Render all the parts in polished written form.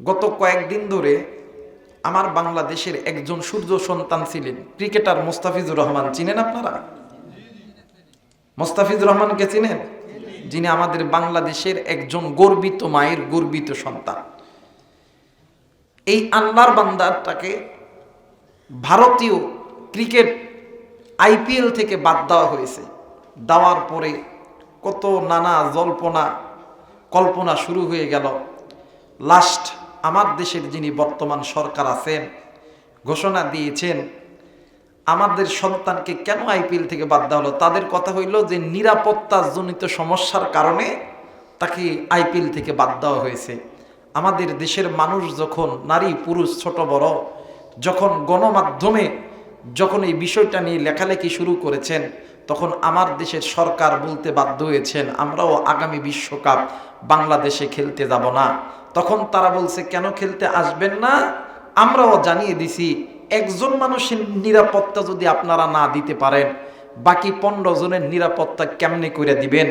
গত কয়েকদিন ধরে আমার বাংলাদেশের একজন সূর্য সন্তান ছিলেন ক্রিকেটার মোস্তাফিজুর রহমান। চিনেন আপনারা মোস্তাফিজুর রহমানকে? চিনেন? যিনি আমাদের বাংলাদেশের একজন গর্বিত মায়ের গর্বিত সন্তান। এই আল্লাহর বান্দাটাকে ভারতীয় ক্রিকেট আইপিএল থেকে বাদ দেওয়া হয়েছে। দেওয়ার পরে কত নানা জল্পনা কল্পনা শুরু হয়ে গেল। লাস্ট আমার দেশের যিনি বর্তমান সরকার আছেন ঘোষণা দিয়েছেন আমাদের সন্তানকে কেন আইপিএল থেকে বাদ দেওয়া হলো। তাদের কথা হইল যে নিরাপত্তাজনিত সমস্যার কারণে তাকে আইপিএল থেকে বাদ দেওয়া হয়েছে। আমাদের দেশের মানুষ যখন, নারী পুরুষ ছোট বড়, যখন গণমাধ্যমে যখন এই বিষয়টা নিয়ে লেখালেখি শুরু করেছেন, তখন আমার দেশের সরকার বলতে বাধ্য হয়েছেন আমরাও আগামী বিশ্বকাপ বাংলাদেশে খেলতে যাব না। তখন তারা বলছে কেন খেলতে আসবেন না? আমরাও জানিয়ে দিছি একজন মানুষের নিরাপত্তা যদি আপনারা না দিতে পারেন, বাকি 15 জনের নিরাপত্তা কেমনে করে দিবেন?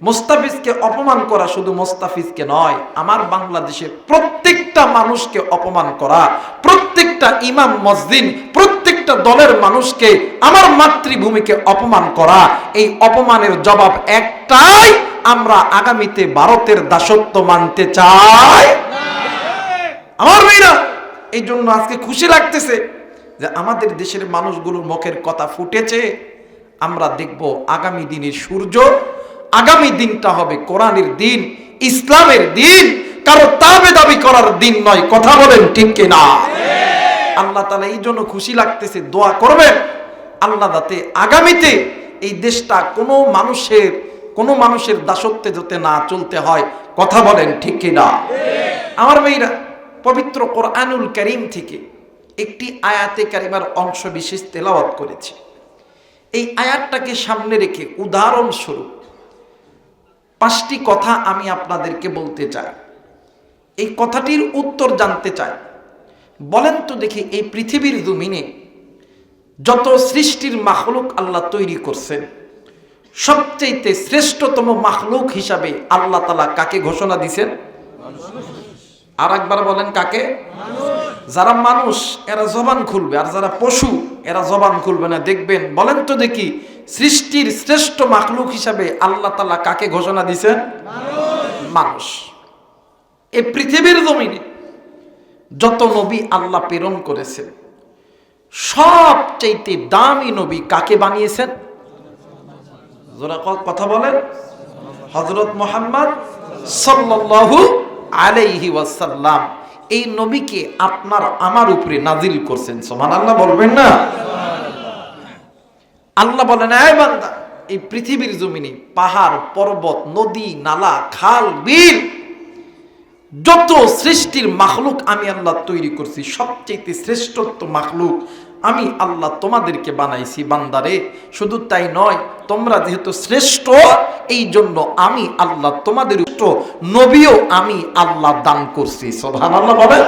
মোস্তাফিজকে অপমান করা শুধু মোস্তাফিজকে নয়, আমার বাংলাদেশের প্রত্যেকটা মানুষকে অপমান করা, প্রত্যেকটা ইমাম মসজিদ, প্রত্যেকটা দলের মানুষকে, আমার মাতৃভূমিকে অপমান করা, এই অপমানের জবাব একটাই, আমরা আগামীতে ভারতের দাসত্ব মানতে চাই। আমার ভাইরা, এই জন্য আজকে খুশি লাগতেছে যে আমাদের দেশের মানুষগুলোর মুখের কথা ফুটেছে। আমরা দেখব আগামী দিনের সূর্য, আগামী দিনটা হবে কোরআনের দিন, ইসলামের দিন, কারো তাবে দাবি করার দিন নয়। কথা বলেন ঠিক কিনা? আল্লাহ তাআলা এই জন্য খুশি লাগতেছে, দোয়া করবেন আল্লাহ যাতে আগামীতে এই দেশটা কোনো মানুষের দাসত্বে যাতে না চলতে হয়। কথা বলেন ঠিক কিনা? আমার ভাইরা, পবিত্র কোরআনুল কারীম থেকে একটি আয়াতে কারিমার অংশ বিশেষ তেলাওয়াত করেছি। এই আয়াতটাকে সামনে রেখে উদাহরণস্বরূপ 5টি কথা আমি আপনাদেরকে বলতে চাই। এই কথাটির উত্তর জানতে চাই। বলেন তো দেখি, এই পৃথিবীর জমিনে যত সৃষ্টির মাখলুক আল্লাহ তৈরি করছেন, সবচেয়ে শ্রেষ্ঠতম মাখলুক হিসাবে আল্লাহ তাআলা কাকে ঘোষণা দিয়েছেন? আর একবার বলেন, কাকে? যারা মানুষ এরা জবান খুলবে, আর যারা পশু এরা জবান খুলবে না। দেখবেন, বলেন তো দেখি, সৃষ্টির শ্রেষ্ঠ মাখলুক হিসাবে আল্লাহ তাআলা কাকে ঘোষণা দিয়েছেন? মানুষ। এই পৃথিবীর জমিনে যত নবী আল্লাহ প্রেরণ করেছেন, সবচেয়ে দামি নবী কাকে বানিয়েছেন? যারা কথা বলেন, হযরত মুহাম্মদ সাল্লাল্লাহু আলাইহি ওয়াসাল্লাম। এই নবীকে আপনার আমার উপরে নাজিল করছেন। সুবহানাল্লাহ বলবেন না? আল্লাহ বলেন, এই বান্দা, এই পৃথিবীর জমিনে পাহাড় পর্বত নদী নালা খাল বিল যত সৃষ্টির মাখলুক আমি আল্লাহ তৈরি করছি, সবচেয়ে শ্রেষ্ঠত্ব মাখলুক আমি আল্লাহ তোমাদেরকে বানাইছি বান্দারে। শুধু তাই নয়, তোমরা যেহেতু শ্রেষ্ঠ, এই জন্য আমি আল্লাহ তোমাদের নবীও আমি আল্লাহ দান করছি। সুবহানাল্লাহ বলেন।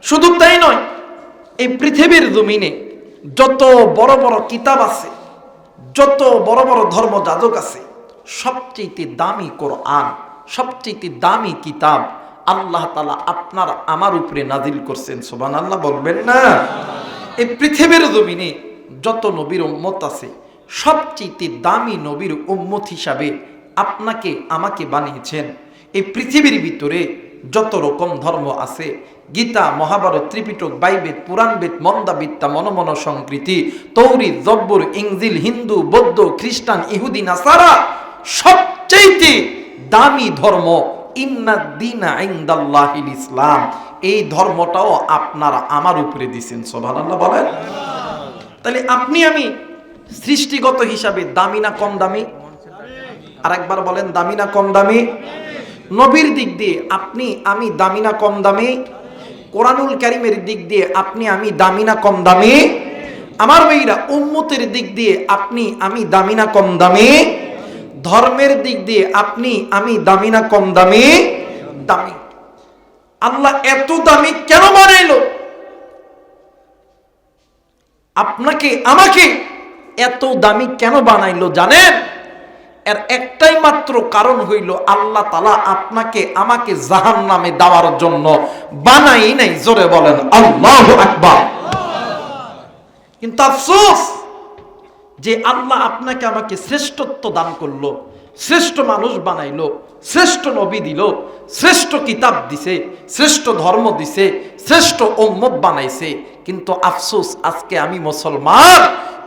শুধু তাই নয়, এই পৃথিবীর জমিনে যত বড় বড় কিতাব আছে, যত বড় বড় ধর্মযাজক আছে, সবচেয়ে দামি কোরআন, সবচেয়ে দামি কিতাব আল্লাহ তাআলা আপনার আমার উপরে নাজিল করছেন। সুবহানাল্লাহ বলবেন না? এই পৃথিবীর জমিনে যত নবীর উম্মত আছে, সবচেয়ে দামি নবীর উম্মত হিসাবে আপনাকে আমাকে বানিয়েছেন। এই পৃথিবীর ভিতরে যত রকম ধর্ম আছে, গীতা মহাভারত ত্রিপিটক বাইবেদ পুরাণবেদ মন্দাবিদ্যা মনমন সংকৃতি তৌরিত জব্বুর ইনজিল হিন্দু বৌদ্ধ খ্রিস্টান ইহুদি নাসারা, সবচেয়ে দামি ধর্ম ইন্নাদ দীনা ইনদাল্লাহিল ইসলাম, এই ধর্মটাও আপনারা আমার উপরে দিয়েছেন। সুবহানাল্লাহ বলেন। তাহলে আপনি আমি সৃষ্টিগত হিসাবে দামি না কম দামি? আর একবার বলেন, দামি না কম দামি? নবীর দিক দিয়ে আপনি আমি দামি না কম দামি? কোরআনুল কারীমের দিক দিয়ে আপনি আমি দামি না কম দামি? আমার ভাইরা, উম্মতের দিক দিয়ে আপনি আমি দামি না কম দামি? ধর্মের দিক দিয়ে আপনি আমি দামি না কম দামি? দামি। আল্লাহ এত দামি কেন বানাইলো? আপনাকে আমাকে এত দামি কেন বানাইলো জানেন? এর একটাই মাত্র কারণ হইল আল্লাহ তাআলা আপনাকে আমাকে জাহান্নামে দেওয়ার জন্য বানাই নাই। জোরে বলেন আল্লাহু আকবার। কিন্তু আফসোস যে আল্লাহ আপনাকে আমাকে শ্রেষ্ঠত্ব দান করলো, শ্রেষ্ঠ মানুষ বানাইলো, শ্রেষ্ঠ নবী দিল, শ্রেষ্ঠ কিতাব দিছে, শ্রেষ্ঠ ধর্ম দিছে, শ্রেষ্ঠ উম্মত বানাইছে। কিন্তু আফসোস আজকে আমি মুসলমান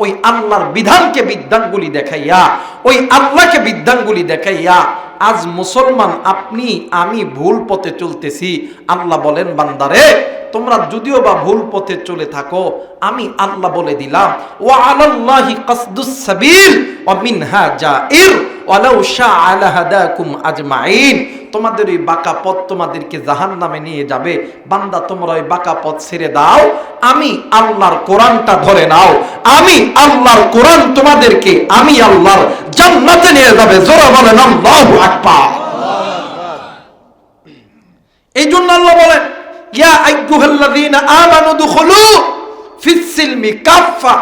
ওই আল্লাহর বিধানকে বিধানগুলি দেখাইয়া, ওই আল্লাহকে বিধানগুলি দেখাইয়া আজ মুসলমান আপনি আমি ভুল পথে চলতেছি। আল্লাহ বলেন বান্দারে তোমরা যদিও বা ভুল পথে চলে থাকো, আমি আল্লাহ বলে দিলাম ওয়া আলাল্লাহি কাসদুস সাবিল ওয়া মিনহা জাইর ওয়ালাউ শাআ লাহাদাকুম আজমাইন। তোমাদের ওই বাঁকা পথ তোমাদেরকে জাহান্নামে নিয়ে যাবে। বান্দা তোমরা ওই বাঁকা পথ ছেড়ে দাও, আমি আল্লাহর কোরআনটা ধরে নাও। আমি আল্লাহর কোরআন তোমাদেরকে আমি আল্লাহর জান্নাতে নিয়ে যাবে। জোরে বলেন আল্লাহু আকবার। এই জন্য আল্লাহ বলেন ইয়া আইয়ুহাল্লাযীনা আমানু দুখুলু ফিস সিলমি কাফা।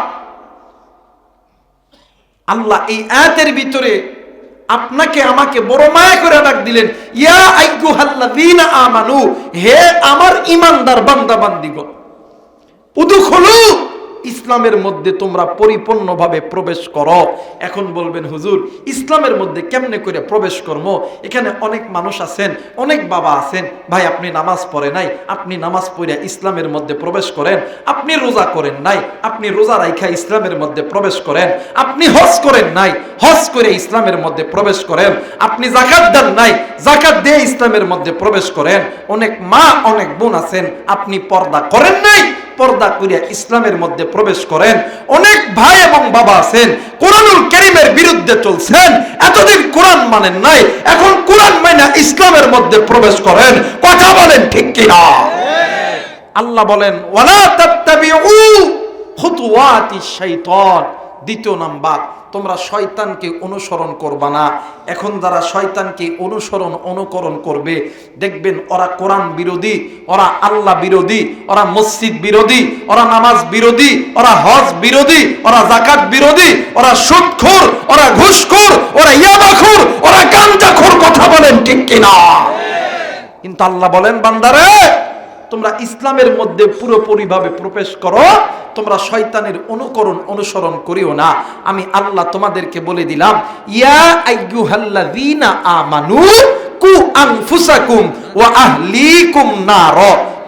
আল্লাহ এই আয়াতের ভিতরে আপনাকে আমাকে বড় মায়া করে ডাক দিলেন, ইয়া আইয়ুহাল্লাযীনা আমানু, হে আমার ঈমানদার বান্দা বান্দীগণ, উদখুলু, ইসলামের মধ্যে তোমরা পরিপূর্ণভাবে প্রবেশ করো। এখন বলবেন হুজুর ইসলামের মধ্যে কেমনে করে প্রবেশ করব? এখানে অনেক মানুষ আছেন, অনেক বাবা আছেন, ভাই আপনি নামাজ পড়ে নাই, আপনি নামাজ পড়ে ইসলামের মধ্যে প্রবেশ করেন। আপনি রোজা করেন নাই, আপনি রোজা রাইখা ইসলামের মধ্যে প্রবেশ করেন। আপনি হজ করেন নাই, হজ করে ইসলামের মধ্যে প্রবেশ করেন। আপনি যাকাত দেন নাই, যাকাত দিয়ে ইসলামের মধ্যে প্রবেশ করেন। অনেক মা অনেক বোন আছেন, আপনি পর্দা করেন নাই, পর্দা করিয়া ইসলামের মধ্যে প্রবেশ করেন। অনেক ভাই এবং বাবা আছেন কোরআনুল কারীমের বিরুদ্ধে চলছেন, এতদিন কোরআন মানেন নাই, এখন কোরআন মাইনা ইসলামের মধ্যে প্রবেশ করেন। কথা বলেন ঠিক কিনা? আল্লাহ বলেন ওয়ালা তাত্তাবিউ খুতুওয়াতিশ শাইতান। দ্বিতীয় নাম্বার, তোমরা শয়তানকে অনুসরণ করবা না। এখন যারা শয়তানকে অনুকরণ করবে, দেখবেন ওরা কোরআন বিরোধী, ওরা আল্লাহ বিরোধী, ওরা মসজিদ বিরোধী, ওরা নামাজ বিরোধী, ওরা হজ বিরোধী, ওরা যাকাত বিরোধী, ওরা সুদখোর, ওরা ঘুষখোর, ওরা ইয়াবাখোর, ওরা গাঁজাখোর। কথা বলেন ঠিক কিনা? কিন্তু আল্লাহ বলেন বান্দারে তোমরা ইসলামের মধ্যে পুরোপুরিভাবে প্রবেশ করো, তোমরা শয়তানের অনুসরণ করিও না। আমি আল্লাহ তোমাদেরকে বলে দিলাম ইয়া আইয়ুহাল্লাযীনা আমানু কু আনফুসাকুম ওয়া আহলিকুম নার।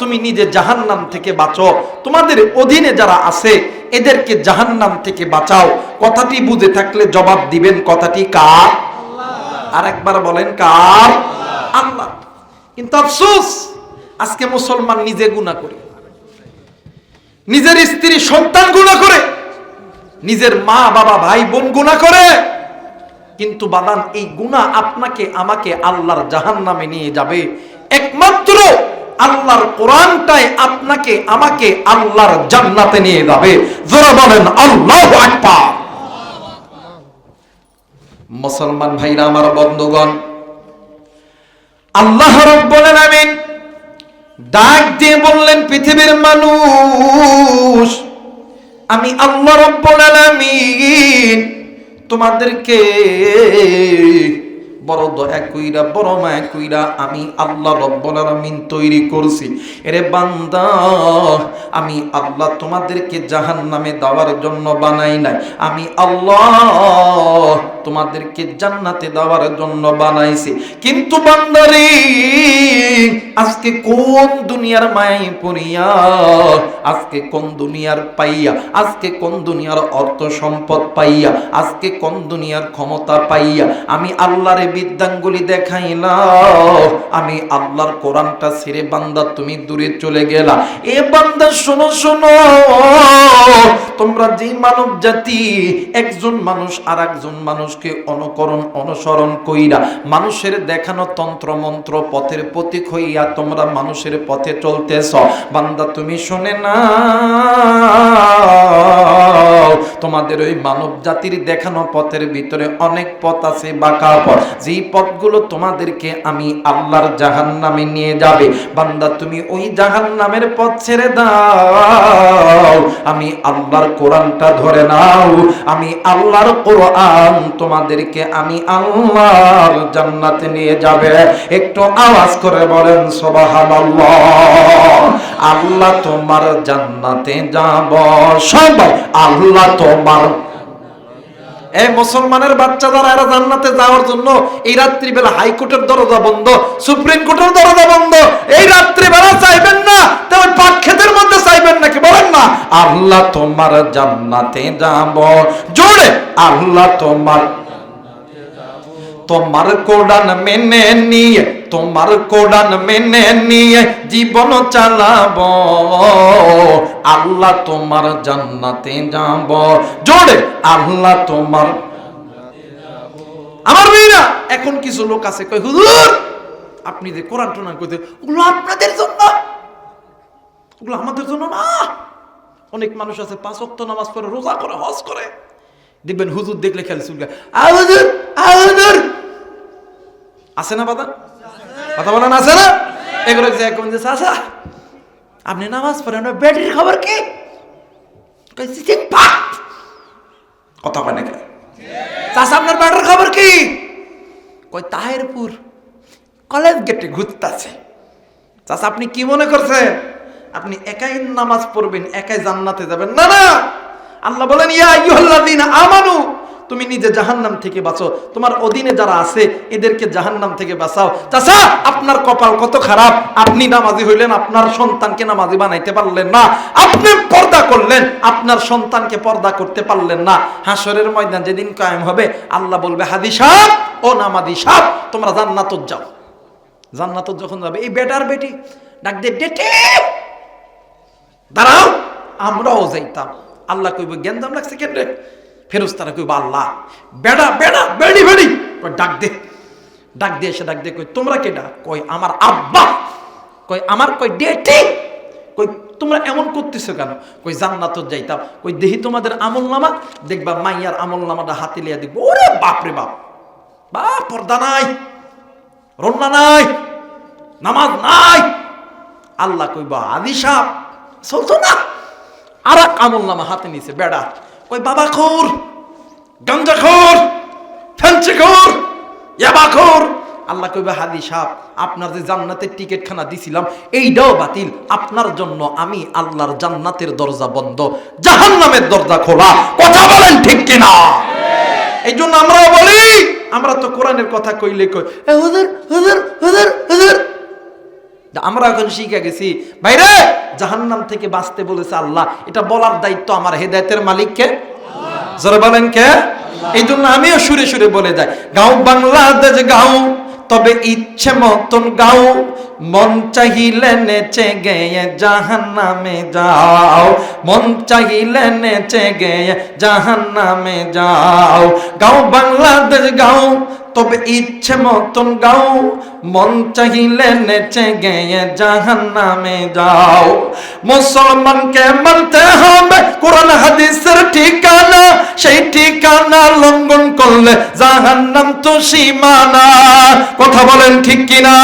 তুমি নিজে জাহান্নাম থেকে বাঁচো, তোমাদের অধীনে যারা আছে এদেরকে জাহান্নাম থেকে বাঁচাও। কথাটি বুঝে থাকলে জবাব দিবেন কথাটি কার? আরেকবার বলেন কার? আল্লাহ। কিন্তু আফসোস আজকে মুসলমান নিজে গুনাহ করে, নিজের স্ত্রী সন্তান গুনাহ করে, নিজের মা বাবা ভাই বোন গুনাহ করে। কিন্তু বাদান এই গুনাহ আপনাকে আমাকে আল্লাহর জাহান্নামে নিয়ে যাবে। একমাত্র আল্লাহর কোরআনটাই আপনাকে আমাকে আল্লাহর জান্নাতে নিয়ে যাবে। জোরে বলেন আল্লাহু আকবার। মুসলমান ভাইরা আমার বন্ধুগণ, আল্লাহ রাব্বুল আলামিন ডাক দিয়ে বললেন পৃথিবীর মানুষ, আমি আল্লাহ রাব্বুল আলামিন তোমাদেরকে বড় দয়া কইরা বড় মায়া কইরা আমি আল্লাহ রাব্বুল আলামিন তৈরি করছি। এরে বান্দা, আমি আল্লাহ তোমাদেরকে জাহান্নামে দেওয়ার জন্য বানাই নাই, আমি আল্লাহ তোমাদেরকে জান্নাতে দেওয়ার জন্য বানাইছি। কিন্তু বান্দারে আজকে কোন দুনিয়ার মায়ায় পড়িয়া, আজকে কোন দুনিয়ার পাইয়া, আজকে কোন দুনিয়ার অর্থ সম্পদ পাইয়া, আজকে কোন দুনিয়ার ক্ষমতা পাইয়া আমি আল্লাহর বিধানগুলি দেখাইলাম, আমি আল্লাহর কোরআনটা ছেড়ে বান্দা তুমি দূরে চলে গেলা। এ বান্দা শোনো শোনো, তোমরা যে মানব জাতি একজন মানুষ আর একজন মানুষকে অনুসরণ কইরা মানুষের দেখানো তন্ত্র মন্ত্র পথের প্রতীক হইয়া তোমরা মানুষের পথে চলতেছ, বান্দা তুমি শুনে না, তোমাদের ওই মানব জাতির দেখানো পথের ভিতরে অনেক পথ আছে, বাঁকা পথ, যেই পথগুলো তোমাদেরকে আমি আল্লাহর জাহান্নামে নিয়ে যাবে। বান্দা তুমি ওই জাহান্নামের পথ ছেড়ে দাও, আমি আল্লাহর কোরআনটা ধরে নাও। আমি আল্লাহর কোরআন তোমাদেরকে আমি আল্লাহর জান্নাতে নিয়ে যাবে। একটু আওয়াজ করে বলেন সুবহানাল্লাহ। আল্লাহ তোমার জান্নাতে যাব, সবাই আল্লাহ তোমার। এই মুসলমানের বাচ্চা যারা এরা জান্নাতে যাওয়ার জন্য এই রাত্রিবেলা হাইকোর্টের দরজা বন্ধ, সুপ্রিম কোর্টের দরজা বন্ধ, এই রাত্রিবেলা চাইবেন না তবে পাক ক্ষেতের মধ্যে চাইবেন নাকি বলেন না? আল্লাহ তোমার জান্নাতে যাব, জোরে আল্লাহ তোমার, তোমার কোরআন মেনে নিয়ে, তোমার কোরআন মেনে নিয়ে জীবন চালাবো, আল্লাহ তোমার জান্নাতে যাব, জোরে আল্লাহ তোমার। আমার মেয়েরা এখন কিছু লোক আছে কই হুজুর আপনি যে কোরআন টোরআন কইতে ওগুলো আপনাদের জন্য, ওগুলো আমাদের জন্য না। অনেক মানুষ আছে 5 ওয়াক্ত নামাজ পড়ে, রোজা করে, হজ করে, দেখবেন হুজুর দেখলে খেলে চুলকায়, হুজুর হুজুর আছে না বাদা? কথা বলেন আছে না? এগুলো যে কোন যে চাচা আপনি নামাজ পড়েন, ব্যাটারির খবর কি? কথা বলে নাকি চাচা আপনার ব্যাটারির খবর কি? কই তাহেরপুর কলেজ গেটে ঘুরতেছে। চাচা আপনি কি মনে করছেন আপনি একাই নামাজ পড়বেন, একাই জান্নাতে যাবেন? না না, আল্লাহ বলেন ইয়া আইয়ুহাল্লাযীনা আমানু, তুমি নিজে জাহান্নাম থেকে বাঁচো, তোমার অধীনে যারা আছে এদেরকে জাহান্নাম থেকে বাঁচাও। চাচা আপনার কপাল কত খারাপ, আপনি নামাজি হইলেন, আপনার সন্তানকে নামাজি বানাইতে পারলেন না। আপনি পর্দা করলেন, আপনার সন্তানকে পর্দা করতে পারলেন না। হাসরের ময়দান যেদিন কায়েম হবে আল্লাহ বলবে হাদি সাহেব ও নামাজি সাহেব তোমরা জান্নাতে যাও। জান্নাতে যখন যাবে এই বেটার বেটি ডাক দিয়ে ডেটে দাঁড়াও, আমরাও যাইতাম। আল্লাহ কইব জ্ঞানদাম লাগছে কেন রে? ফেরেশতারা কইব আল্লাহ বেড়া বেড়া বেড়ি বেড়ি ডাক দে, ডাক দিয়ে এসে ডাক দিয়ে কই তোমরা কেডা? কই আমার আব্বা। কই আমার কই ডেটে। কই তোমরা এমন করতেছো কেন? কই জান্নাতে যাইতাম। কই দেখি তোমাদের আমলনামা, দেখবা মাইয়ার আমলনামাটা হাতে লিয়া দেখবো, ওরে বাপ রে বাপ, বাপ পর্দা নাই, রন্না নাই, নামাজ নাই। আল্লাহ কইবা আদি সাহেব চলতো না, আর এক আমলনামা হাতে নিছে বেড়া। কই বাবা খোর, গাঞ্জা খোর, ফেঞ্চি খোর, ইয়াবা খোর। আল্লাহ কইবা হাদি সাহেব আপনার যে জান্নাতের টিকিট খানা দিছিলাম এইটাও বাতিল, আপনার জন্য আমি আল্লাহর জান্নাতের দরজা বন্ধ, জাহান্নামের দরজা খোলা। কথা বলেন ঠিক কিনা? এই জন্য আমরা বলি, আমরা তো কোরআনের কথা কইলে কই হুজুর হুজুর হুজুর হুজুর। আমরা এখন শিখে গেছি ভাইরে জাহান্নাম থেকে বাঁচতে বলেছে আল্লাহ, এটা বলার দায়িত্ব আমার, হেদায়েতের মালিককে। জোরে বলেন কে? এই জন্য আমিও সুরে সুরে বলে যাই, গাও বাংলাদেশ গাও তবে ইচ্ছে মতন গাও, মন চাহিলে নেচে গেয়ে জাহান্নামে যাও, মন চাহিলে নেচে গেয়ে জাহান্নামে যাও। গাও বাংলাদেশ গাও তবে ইচ্ছে মতন গাও, মন চাহিলে নেচে গেয়ে জাহান্নামে যাও। মুসলমানকে মানতে হবে কোরআন হাদিসের ঠিকানা, সেই ঠিকানা লঙ্ঘন করলে জাহান্নাম তো সীমানা। কথা বলেন ঠিক কিনা?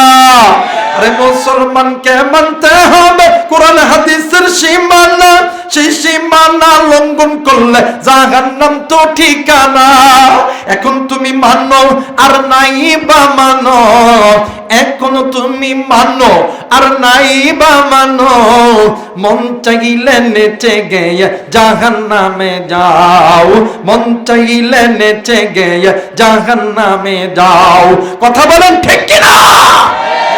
আরে মুসলমানকে মানতে হবে কোরআন হাদিসের সীমানা, সেই সীমানা লঙ্ঘন করলে জাহান্নাম তো ঠিকানা। এখন তুমি মানো আর নাই বা মানো, এখন তুমি মানো আর নাই বা মানো, মন চাইলে নেচে গেয়ে জাহান্নামে যাও, মন চাইলে নেচে গেয়ে জাহান্নামে যাও। কথা বলেন ঠিক কিনা?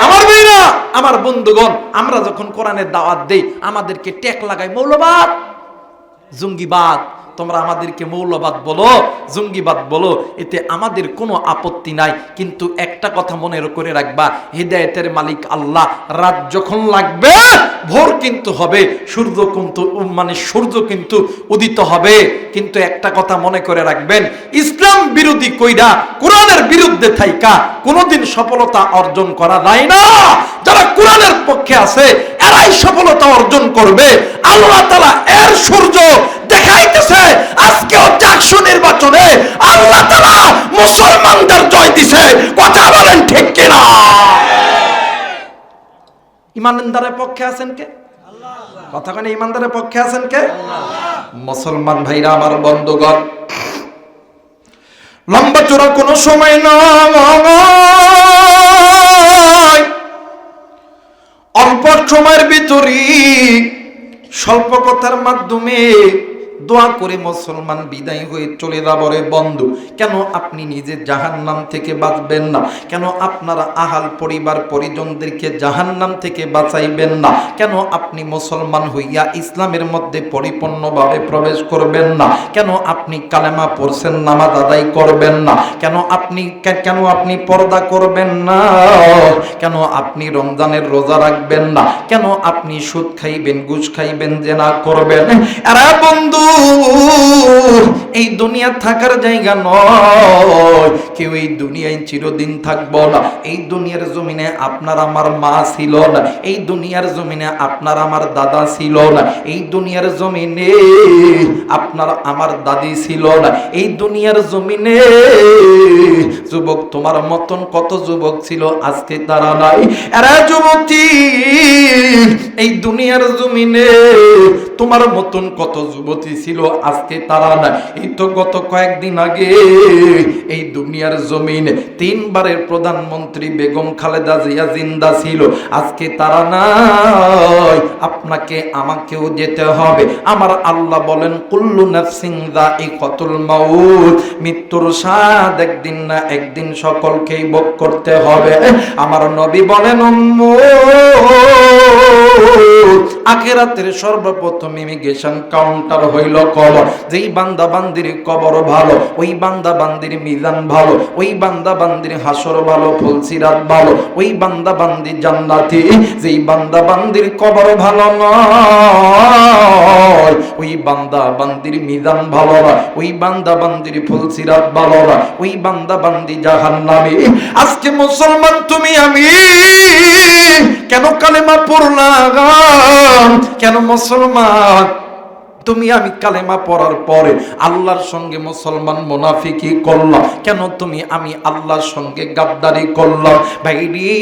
আমার ভাইরা, আমার বন্ধুগণ, আমরা যখন কোরআনের দাওয়াত দেই আমাদেরকে ট্যাগ লাগাই মৌলবাদ, জঙ্গিবাদ। তোমরা আমাদেরকে মৌলবাদ বলো, জঙ্গিবাদ বলো, এতে আমাদের কোনো আপত্তি নাই। কিন্তু একটা কথা মনে করে রাখবা, হিদায়াতের মালিক আল্লাহ। রাত যখন লাগবে ভোর কিন্তু হবে, সূর্য কিন্তু উদিত হবে। কিন্তু একটা কথা মনে করে রাখবেন, ইসলাম বিরোধী কইরা কোরআনের বিরুদ্ধে থাইকা কোনোদিন সফলতা অর্জন করা যায় না। যারা কোরআনের পক্ষে আছে এরাই সফলতা অর্জন করবে। আল্লাহ তাআলা এর সূর্য দেখাইতেছে। আজকেও চাকসু নির্বাচনে আল্লাহ তাআলা মুসলমানদের জয় দিছে। কথা বলেন ঠিক কিনা? ইমানদারের পক্ষে আছেন কে? কথা কেন? ইমানদারের পক্ষে আছেন কে? মুসলমান ভাইরা আমার, বন্ধুগণ, লম্বা চূড়া কোনো সময় নয়, অল্প সময়ের ভিতরে স্বল্প কথার মাধ্যমে দোয়া করে মুসলমান বিদায় হয়ে চলে যাবো। রে বন্ধু, কেন আপনি নিজে জাহান্নাম থেকে বাঁচবেন না? কেন আপনারা আহাল পরিবার পরিজনদেরকে জাহান্নাম থেকে বাঁচাইবেন না? কেন আপনি মুসলমান হইয়া ইসলামের মধ্যে পরিপূর্ণভাবে প্রবেশ করবেন না? কেন আপনি কালেমা পড়ছেন, নামাজ আদায় করবেন না? কেন আপনি পর্দা করবেন না? কেন আপনি রমজানের রোজা রাখবেন না? কেন আপনি সুদ খাইবেন, ঘুষ খাইবেন, জেনা করবেন? আরে বন্ধু, এই দুনিয়া থাকার জায়গা নয়। কেউ এই দুনিয়ায় চিরদিন থাকবো না। এই দুনিয়ার জমিনে আপনার আমার মা ছিল না। এই দুনিয়ার জমিনে আপনার আমার দাদা ছিল না। এই দুনিয়ার জমিনে আপনার আমার দাদি ছিল না। এই দুনিয়ার জমিনে যুবক তোমার মতন কত যুবক ছিল, আজকে তারা নাই। এরা যুবতী, এই দুনিয়ার জমিনে তোমার মতন কত যুবতী ছিল, আজকে তারা নাই। এই তো গত কয়েকদিন আগে এই দুনিয়ার জমিনে 3 বারের প্রধানমন্ত্রী বেগম খালেদা জিয়া জিন্দা ছিল, আজকে তারা নাই। আপনাকে আমাকেও যেতে হবে। আমার আল্লাহ বলেন, কুল্লু নাফসিন যায়িকাতুল মাউত, মৃত্যুর স্বাদ একদিন না একদিন সকলকেই ভোগ করতে হবে। আমার নবী বলেন, আখিরাতের সর্বপ্রথম ইমিগ্রেশন কাউন্টার হইল কবর। যেই বান্দা বান্দির কবর ভালো, ওই বান্দা বান্দির মিজান ভালো, ওই বান্দা বান্দির হাসর ভালো, ফুলসিরাত ভালো, ওই বান্দা বান্দি জান্নাতি। যেই বান্দা বান্দির কবর ভালো নয়, ওই বান্দা বান্দির মিজান ভালো না, ওই বান্দা বান্দির ফুলসিরাত ভালো না, ওই বান্দা বান্দি জাহান্নামী। আজকে মুসলমান তুমি আমি কেন কালেমা পড়লাম? কেন মুসলমান তুমি আমি কালেমা পড়ার পরে আল্লাহর সঙ্গে মুসলমান মুনাফিকি করলাম? কেন তুমি আমি আল্লাহর সঙ্গে গাদ্দারি করলাম? ভাইরে,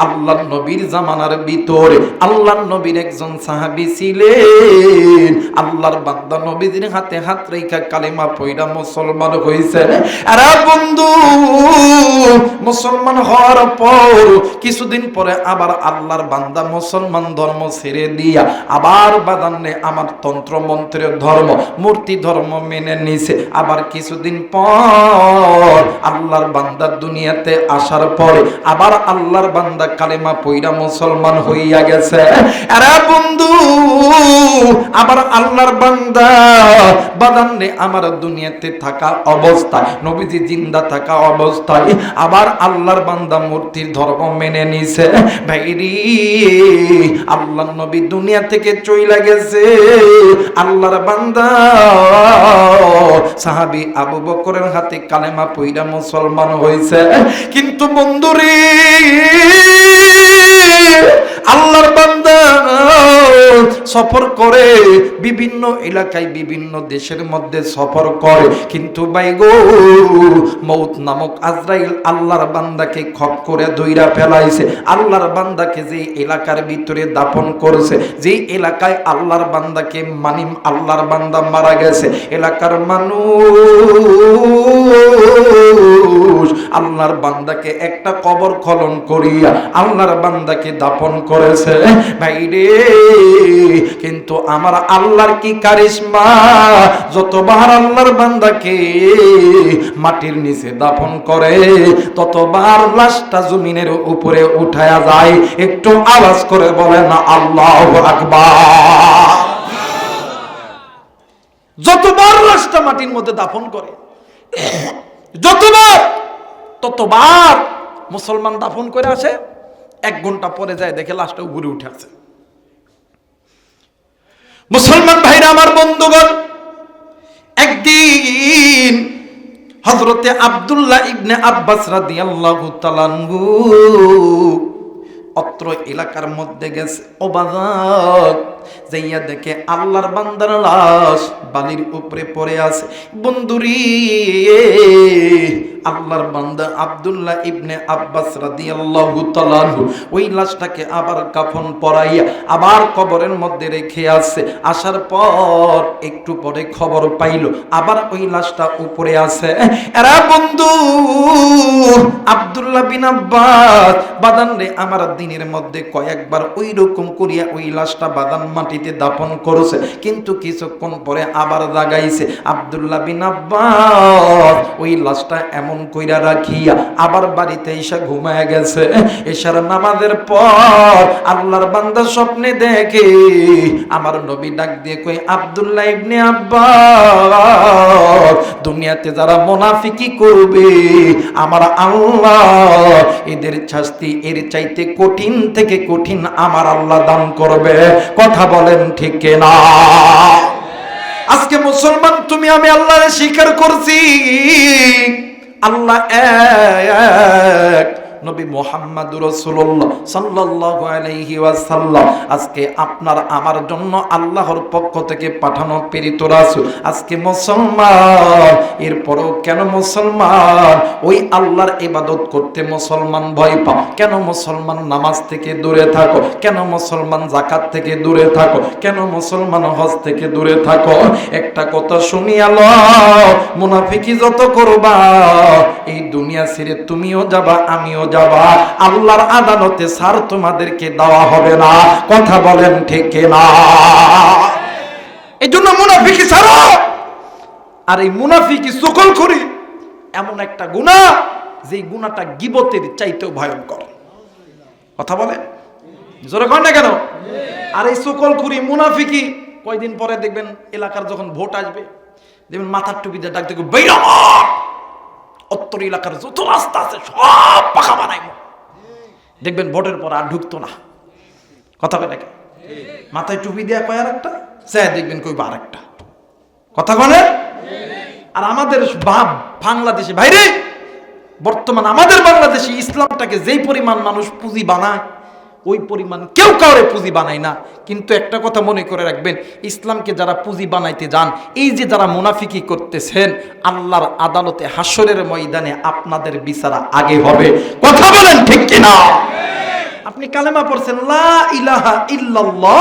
আল্লাহর নবীর জামানার ভিতরে আল্লাহর নবীর একজন সাহাবী ছিলেন, আল্লাহর বান্দা নবীর হাতে হাত রেখা কালেমা পড়া মুসলমান হয়েছে। আরে বন্ধু, মুসলমান হওয়ার পর কিছুদিন পরে আবার আল্লাহর বান্দা মুসলমান ধর্ম ছেড়ে দিয়া আবার বাদান্নে আমার তন্ত্র মন্ত্রের ধর্ম, মূর্তি ধর্ম মেনে নিছে। আবার কিছুদিন পর আল্লাহর বান্দা দুনিয়াতে আসার পরে আবার আল্লাহর বান্দা কালেমা পয়রা মুসলমান হইয়া গেছে। আরে বন্ধু, আবার আল্লাহর বান্দা বাদান্নে আমার দুনিয়াতে থাকা অবস্থায়, নবীজি জিন্দা থাকা অবস্থায় আবার আল্লাহর বান্দা মূর্তির ধর্ম মেনে নিছে। ভাইরি, আল্লাহর নবী দুনিয়া থেকে চইলা গেছে, আল্লাহর বান্দা সাহাবী আবু বকরের হাতে কালেমা পয়রা মুসলমান হয়েছে। কিন্তু বন্ধুরে, আল্লাহর বান্দা সফর করে বিভিন্ন এলাকায়, বিভিন্ন দেশের মধ্যে সফর করে, কিন্তু ভাই গো, মউত নামক আজরাইল আল্লাহর বান্দাকে খপ করে ধইরা ফেলাইছে। আল্লাহর বান্দাকে যে এলাকার ভিতরে দাফন করেছে, যে এলাকায় আল্লাহর বান্দাকে মানিম আল্লাহর বান্দা মারা গেছে, এলাকার মানুষ আল্লাহর বান্দাকে একটা কবর খনন করিয়া আল্লাহর বান্দাকে দাফন করেছে। ভাইরে, কিন্তু আমার আল্লাহর কি কারিশমা, যতবার আল্লাহর বান্দাকে মাটির নিচে দাফন করে ততবার লাশটা জমিনের উপরে উঠায়া যায়। একটু আওয়াজ করে বলেন না আল্লাহু আকবার। যতবার লাশটা মাটির মধ্যে দাফন করে, ততবার মুসলমান দাফন করে আসে। 1 ঘন্টা পরে যায়, দেখে লাশটা উপরে উঠে আছে। মুসলমান ভাইরা আমার, বন্ধুগণ, একদিন হযরতে আব্দুল্লাহ ইবনে আব্বাস রাদিয়াল্লাহু তাআলা আনহু অত্র এলাকার মধ্যে গেছে, ও বাজার যাইয়া দেখে আল্লাহর বান্দার লাশ বালির উপরে পড়ে আছে। বন্ধুরি, আল্লাহর বান্দা আব্দুল্লাহ ইবনে আব্বাস রাদিয়াল্লাহু তাআলা আনহু ওই লাশটাকে আবার কাফন পরাইয়া আবার কবরের মধ্যে রেখে আসে। আসার পর একটু পরে খবর পাইল আবার ওই লাশটা উপরে আছে। এরা বন্ধু আব্দুল্লাহ বিন আব্বাস বাদান রে আমার দিনের মধ্যে কয়েকবার ওই রকম করিয়া ওই লাশটা বাদান মাটিতে দাফন করেছে, কিন্তু কিছুক্ষণ পরে আবার জাগাইছে। আব্দুল্লাহ বিন আব্বাস ওই লাশটা এমন কইরা রাখিয়া আবার বাড়িতে এসে ঘুমায় গেছে। এশার নামাজের পর আল্লাহর বান্দা স্বপ্নে দেখে আমার নবী ডাক দিয়ে কই, আব্দুল্লাহ ইবনে আব্বাস দুনিয়াতে যারা মুনাফিকি করবে আমার আল্লাহ এদের শাস্তি এর চাইতে কঠিন থেকে কঠিন আমার আল্লাহ দান করবে। কথা বলেন ঠিক না? আজকে মুসলমান তুমি আমি আল্লাহরে স্বীকার করছি আল্লাহ এক, নবী মুহাম্মদুর রাসূলুল্লাহ সাল্লাল্লাহু আলাইহি ওয়াসাল্লাম আজকে আপনার আমার জন্য আল্লাহর পক্ষ থেকে পাঠানো প্রেরিত রাসূল। আজকে মুসলমান, এরপরও কেন মুসলমান ওই আল্লাহর ইবাদত করতে মুসলমান ভয় পাও? কেন মুসলমান নামাজ থেকে দূরে থাকো? কেন মুসলমান যাকাত থেকে দূরে থাকো? কেন মুসলমান হজ থেকে দূরে থাকো? একটা কথা শুনিয়া লও, মুনাফিকি যত করবা এই দুনিয়া ছেড়ে তুমিও যাবা আমিও যাবা, আল্লাহর আদালতে ছাড় তোমাদেরকে দেওয়া হবে না। কথা বলেন ঠিক না? এই জন্য মুনাফিকি ছাড়ো। আর এই মুনাফিকি সকল করি এমন একটা গুনাহ যে গুনাহটা গীবতের চাইতেও ভয়ঙ্কর। কথা বলেন জোরে কর না কেন? আর এই সকল করি মুনাফিকি কয়দিন পরে দেখবেন এলাকার যখন ভোট আসবে দেখবেন মাথার টুপি দিয়ে ডাক দেখো বের আমার উত্তর এলাকার যত রাস্তা আছে সব পাকা বানাইবো। দেখবেন ভোটের পর আর ঢুকতো না। কথা বলে নাকি? মাথায় টুপি দেয়া কয় আর একটা, সে দেখবেন কইবা আর একটা। কথা বলে? আর আমাদের বাংলাদেশে ভাইরে বর্তমান আমাদের বাংলাদেশে ইসলামটাকে যেই পরিমাণ মানুষ পুঁজি বানায় ওই পরিমাণ কেউ কাউরে পুঁজি বানায় না। কিন্তু একটা কথা মনে করে রাখবেন, ইসলামকে যারা পুঁজি বানাইতে যান, এই যে যারা মুনাফিকি করতেছেন, আল্লাহর আদালতে হাসরের ময়দানে আপনাদের বিচার আগে হবে। কথা বলেন ঠিক কিনা? আপনি কালেমা পড়ছেন লা ইলাহা ইল্লাল্লাহ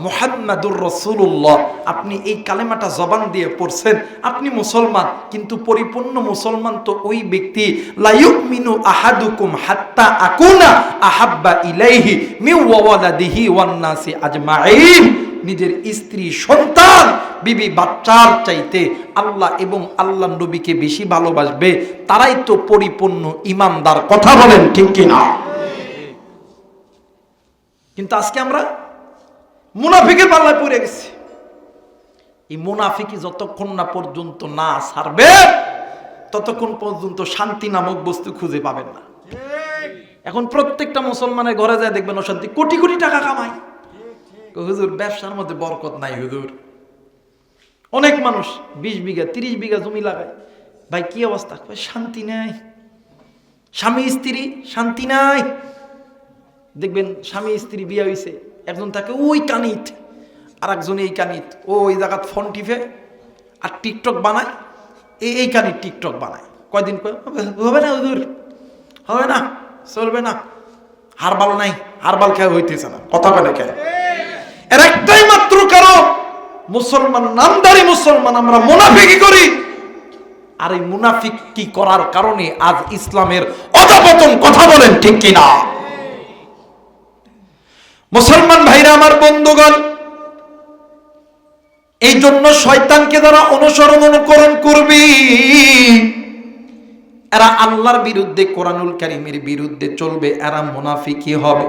মুহাম্মাদুর রাসূলুল্লাহ, আপনি এই কালেমাটা জবান দিয়ে পড়ছেন, আপনি মুসলমান। কিন্তু পরিপূর্ণ মুসলমান তো ওই ব্যক্তি লা ইউমিনু আহাদুকুম হাত্তা আকুনা আহাব্বা ইলাইহি মিন ওয়ালাদিহি ওয়ান নাসি আজমাইন, নিজের স্ত্রী সন্তান বিবি বাচ্চার চাইতে আল্লাহ এবং আল্লাহর নবীকে বেশি ভালোবাসবে, তারাই তো পরিপূর্ণ ঈমানদার। কথা বলেন ঠিক কিনা? কিন্তু আজকে আমরা মুনাফিকের পাল্লায় পড়ে গেছি। এই মুনাফিকি যতক্ষণ না পর্যন্ত না ছাড়বে ততক্ষণ পর্যন্ত শান্তি নামক বস্তু খুঁজে পাবেন না। এখন প্রত্যেকটা মুসলমানের ঘরে যায় দেখবেন অশান্তি, কোটি কোটি টাকা কামায়। হুজুর ব্যবসার মধ্যে বরকত নাই হুজুর। অনেক মানুষ 20 বিঘা 30 বিঘা জমি লাগায়, ভাই কি অবস্থা? শান্তি নাই, স্বামী স্ত্রী শান্তি নাই। দেখবেন স্বামী স্ত্রী বিয়ে হয়েছে, একজন থাকে ওই কানিত আর একজন এই কানিত, ওই জায়গাত ফোন টিপে আর টিকটক বানায়, এই কানিত টিকটক বানায়। কয়দিন হবে না হুজুর, হবে না, চলবে না, হারবাল নাই, হারবাল খেয়ে হইতেছে না। কথা বলে খেয়ে এর একটাই মাত্র কারণ, মুসলমান নামদারি মুসলমান আমরা মুনাফিকি করি। আর এই মুনাফিকি করার কারণে আজ ইসলামের অধঃপতন। কথা বলেন ঠিক কিনা? মুসলমান ভাইরা আমার, বন্ধুগণ, এই জন্য শয়তানকে যারা অনুসরণ অনুকরণ করবে এরা আল্লাহর বিরুদ্ধে, কোরআনুল কারীমের বিরুদ্ধে চলবে, এরা মুনাফিকি হবে।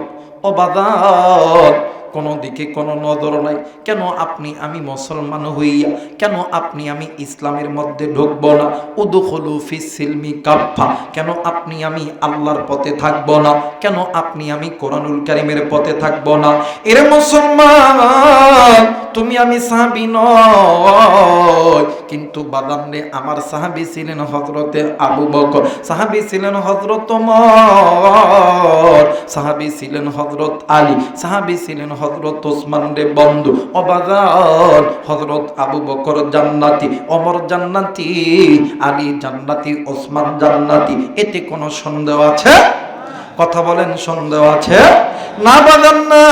অবাদাত কোনো দিকে কোনো নজর নাই। কেন আপনি আমি মুসলমান হইয়া কেন আপনি আমি ইসলামের মধ্যে ঢুকবো না? উদখুলু ফিস সিলমি কাফা, কেন আপনি আমি আল্লাহর পথে থাকবো না? কেন আপনি আমি কোরআনুল কারীমের পথে থাকবো না? এর মুসলমান তুমি আমি সাহাবী নয়, কিন্তু বাদান্নে আমার সাহাবী ছিলেন হযরতে আবু বকর, সাহাবী ছিলেন হযরত ওমর, সাহাবী ছিলেন হযরত আলী, সাহাবী ছিলেন হযরত ওসমান রে বন্ধু অবাদান। হযরত আবু বকর জান্নাতি, ওমর জান্নাতি, আলী জান্নাতি, ওসমান জান্নাতি, এতে কোনো সন্দেহ আছে? কথা বলেন, সন্দেহ আছে? না বাজান না,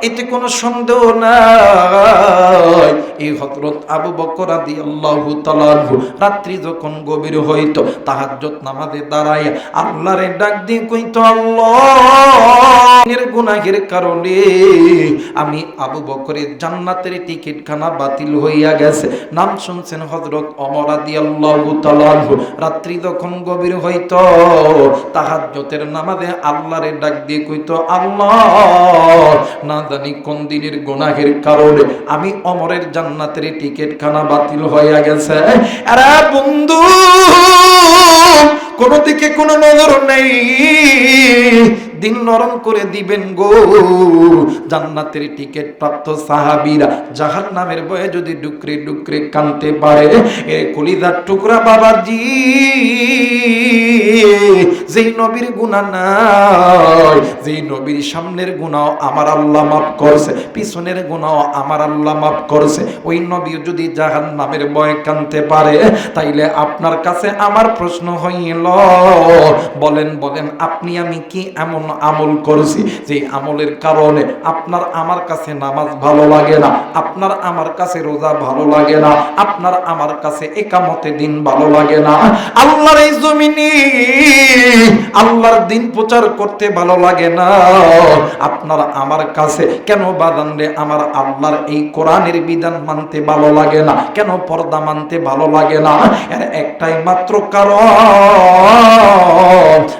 এতে কোনো সন্দেহ নাই। এই হযরত আবু বকর রাদিয়াল্লাহু তাআলা রাত্রি যখন গভীর হইতো, তাহাজ্জুদ নামাজে দাঁড়ায় আল্লাহরে ডাক দিয়ে কইতো, আল্লাহ এর গুনাহের কারণে আমি আবু বকরের জান্নাতের টিকিট খানা বাতিল হইয়া গেছে। নাম শুনছেন হযরত ওমর রাদিয়াল্লাহু তাআলা। রাত্রি যখন গভীর হইতো, তাহাজ্জুদের নামাজে আল্লাহরে ডাক দিয়ে কইতো, আল্লাহ না জানি কোন দিনের গুনাহের কারণে আমি ওমরের জান্নাতের টিকিট খানা বাতিল হইয়া গেছে। আরে বন্ধু, কোন দিকে কোনো নজর নেই, দিন নরম করে দিবেন গো। জান্নাতের টিকিট প্রাপ্ত সাহাবীরা জাহান্নামের ভয়ে যদি ডুকরে ডুকরে কাঁদতে পারে, এ কলিজার টুকরা বাবাজি, যেই নবীর গুনাহ নাই, যেই নবীর সামনের গুনাহ আমার আল্লাহ মাফ করছে, পিছনের গুনাহ আমার আল্লাহ মাফ করছে, ওই নবী যদি জাহান্নামের ভয়ে কাঁদতে পারে, তাইলে আপনার কাছে আমার প্রশ্ন হইল, বলেন বলেন আপনি আমি কি এমন আমল করছি যে আমলের কারণে আপনার আমার কাছে নামাজ ভালো লাগে না, আপনার আমার কাছে রোজা ভালো লাগে না, আপনার আমার কাছে একামতে দিন ভালো লাগে না, আল্লাহর এই জমিনে আল্লাহর দিন প্রচার করতে ভালো লাগে না, আপনার আমার কাছে কেন বাদান রে আমার আল্লাহর এই কোরআনের বিধান মানতে ভালো লাগে না, কেন পর্দা মানতে ভালো লাগে না? এর একটাই মাত্র কারণ,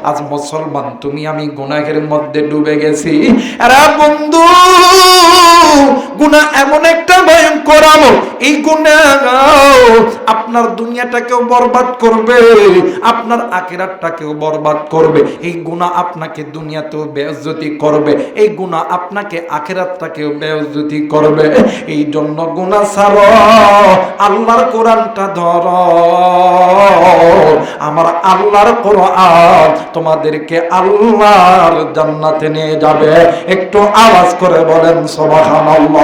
আজ মুসলমান তুমি আমি গুনাহের মধ্যে ডুবে গেছি। আরে বন্ধু, গুনাহ এমন একটা ভয়ঙ্কর আমল, এই গুনাহ আপনার দুনিয়াটাকেও বরবাদ করবে, আপনার আখিরাতটাকেও বরবাদ করবে। এই গুনাহ আপনাকে দুনিয়াতেও বেইজ্জতি করবে, এই গুনাহ আপনাকে আখিরাতটাকেও বেইজ্জতি করবে। এই জন্য গুনাহ ছাড়ো, আল্লাহর কোরআনটা ধরো, আমার আল্লাহর কোরআন তোমাদেরকে আল্লাহর জান্নাতে নিয়ে যাবে। একটু আওয়াজ করে বলেন সুবহানাল্লাহ।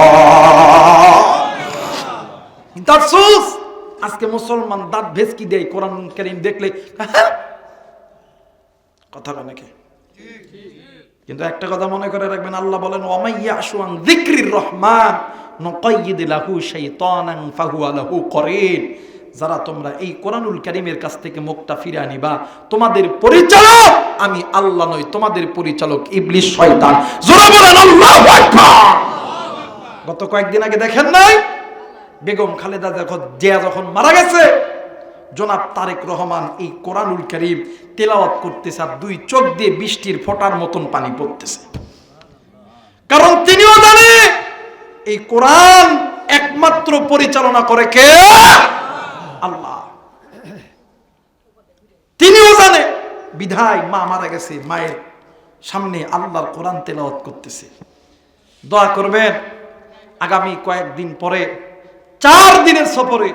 দাসুস, আজকে মুসলমান দাঁত ভেসকি দেয় কোরআন কারীম দেখলে, কথা বলে নাকি? কিন্তু একটা কথা মনে করে রাখবেন, আল্লাহ বলেন ওয়ামাইয়া আশুআন যিকরির রহমান নুকাইয়িদ লাহু শাইতানান ফাহুয়া লাহু করিন। যারা তোমরা এই কোরআনুল কারীমের কাছ থেকে মুখটা ফিরে আনিবা, তোমাদের পরিচালক আমি আল্লাহ নই, তোমাদের পরিচালক ইবলিস শয়তান। জোরে বলেন আল্লাহু আকবার। গত কয়েকদিন আগে দেখেন নাই, বেগম খালেদা জিয়া যখন মারা গেছে, জনাব তারেক রহমান এই কোরআনুল কারীম তেলাওয়াত করতেছে, আর দুই চোখ দিয়ে বৃষ্টির ফোঁটার মতন পানি পড়তেছে। কারণ তিনিও জানে এই কোরআন একমাত্র পরিচালনা করে কে? আল্লাহ। তিনিও জানে, বিধায় মা মারা গেছে, মায়ের সামনে আল্লাহর কোরআন তেলাওয়াত করতেছে। দোয়া করবেন, আগামী কয়েকদিন পরে 4 দিনের সফরে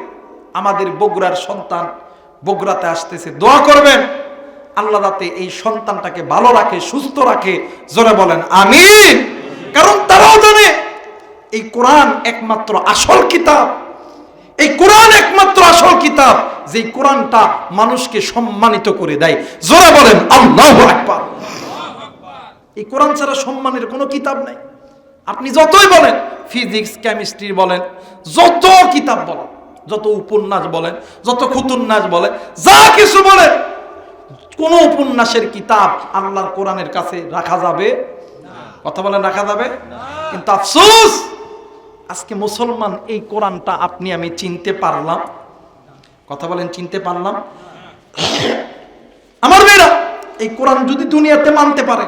আমাদের বগুড়ার সন্তান বগুড়াতে আসতেছে। দোয়া করবেন আল্লাহ যাতে এই সন্তানটাকে ভালো রাখে, সুস্থ রাখে। জোরে বলেন আমিন। কারণ তারাও জানে এই কোরআন একমাত্র আসল কিতাব, এই কোরআন একমাত্র আসল কিতাব, যে কোরআনটা মানুষকে সম্মানিত করে দেয়। জোরে বলেন আল্লাহু আকবার। এই কোরআন ছাড়া সম্মানের কোনো কিতাব নাই। আপনি যতই বলেন, ফিজিক্স কেমিস্ট্রি বলেন, যত কিতাব বলেন, যত উপন্যাস বলেন, যত খুতুন্নাস বলেন, যা কিছু বলেন, কোন উপন্যাসের কিতাব আল্লাহর কোরআনের কাছে রাখা যাবে? কথা বলেন রাখা যাবে? কিন্তু আফসোস, আজকে মুসলমান এই কোরআনটা আপনি আমি চিনতে পারলাম? কথা বলেন চিনতে পারলাম? আমার মেয়েরা, এই কোরআন যদি দুনিয়াতে মানতে পারে,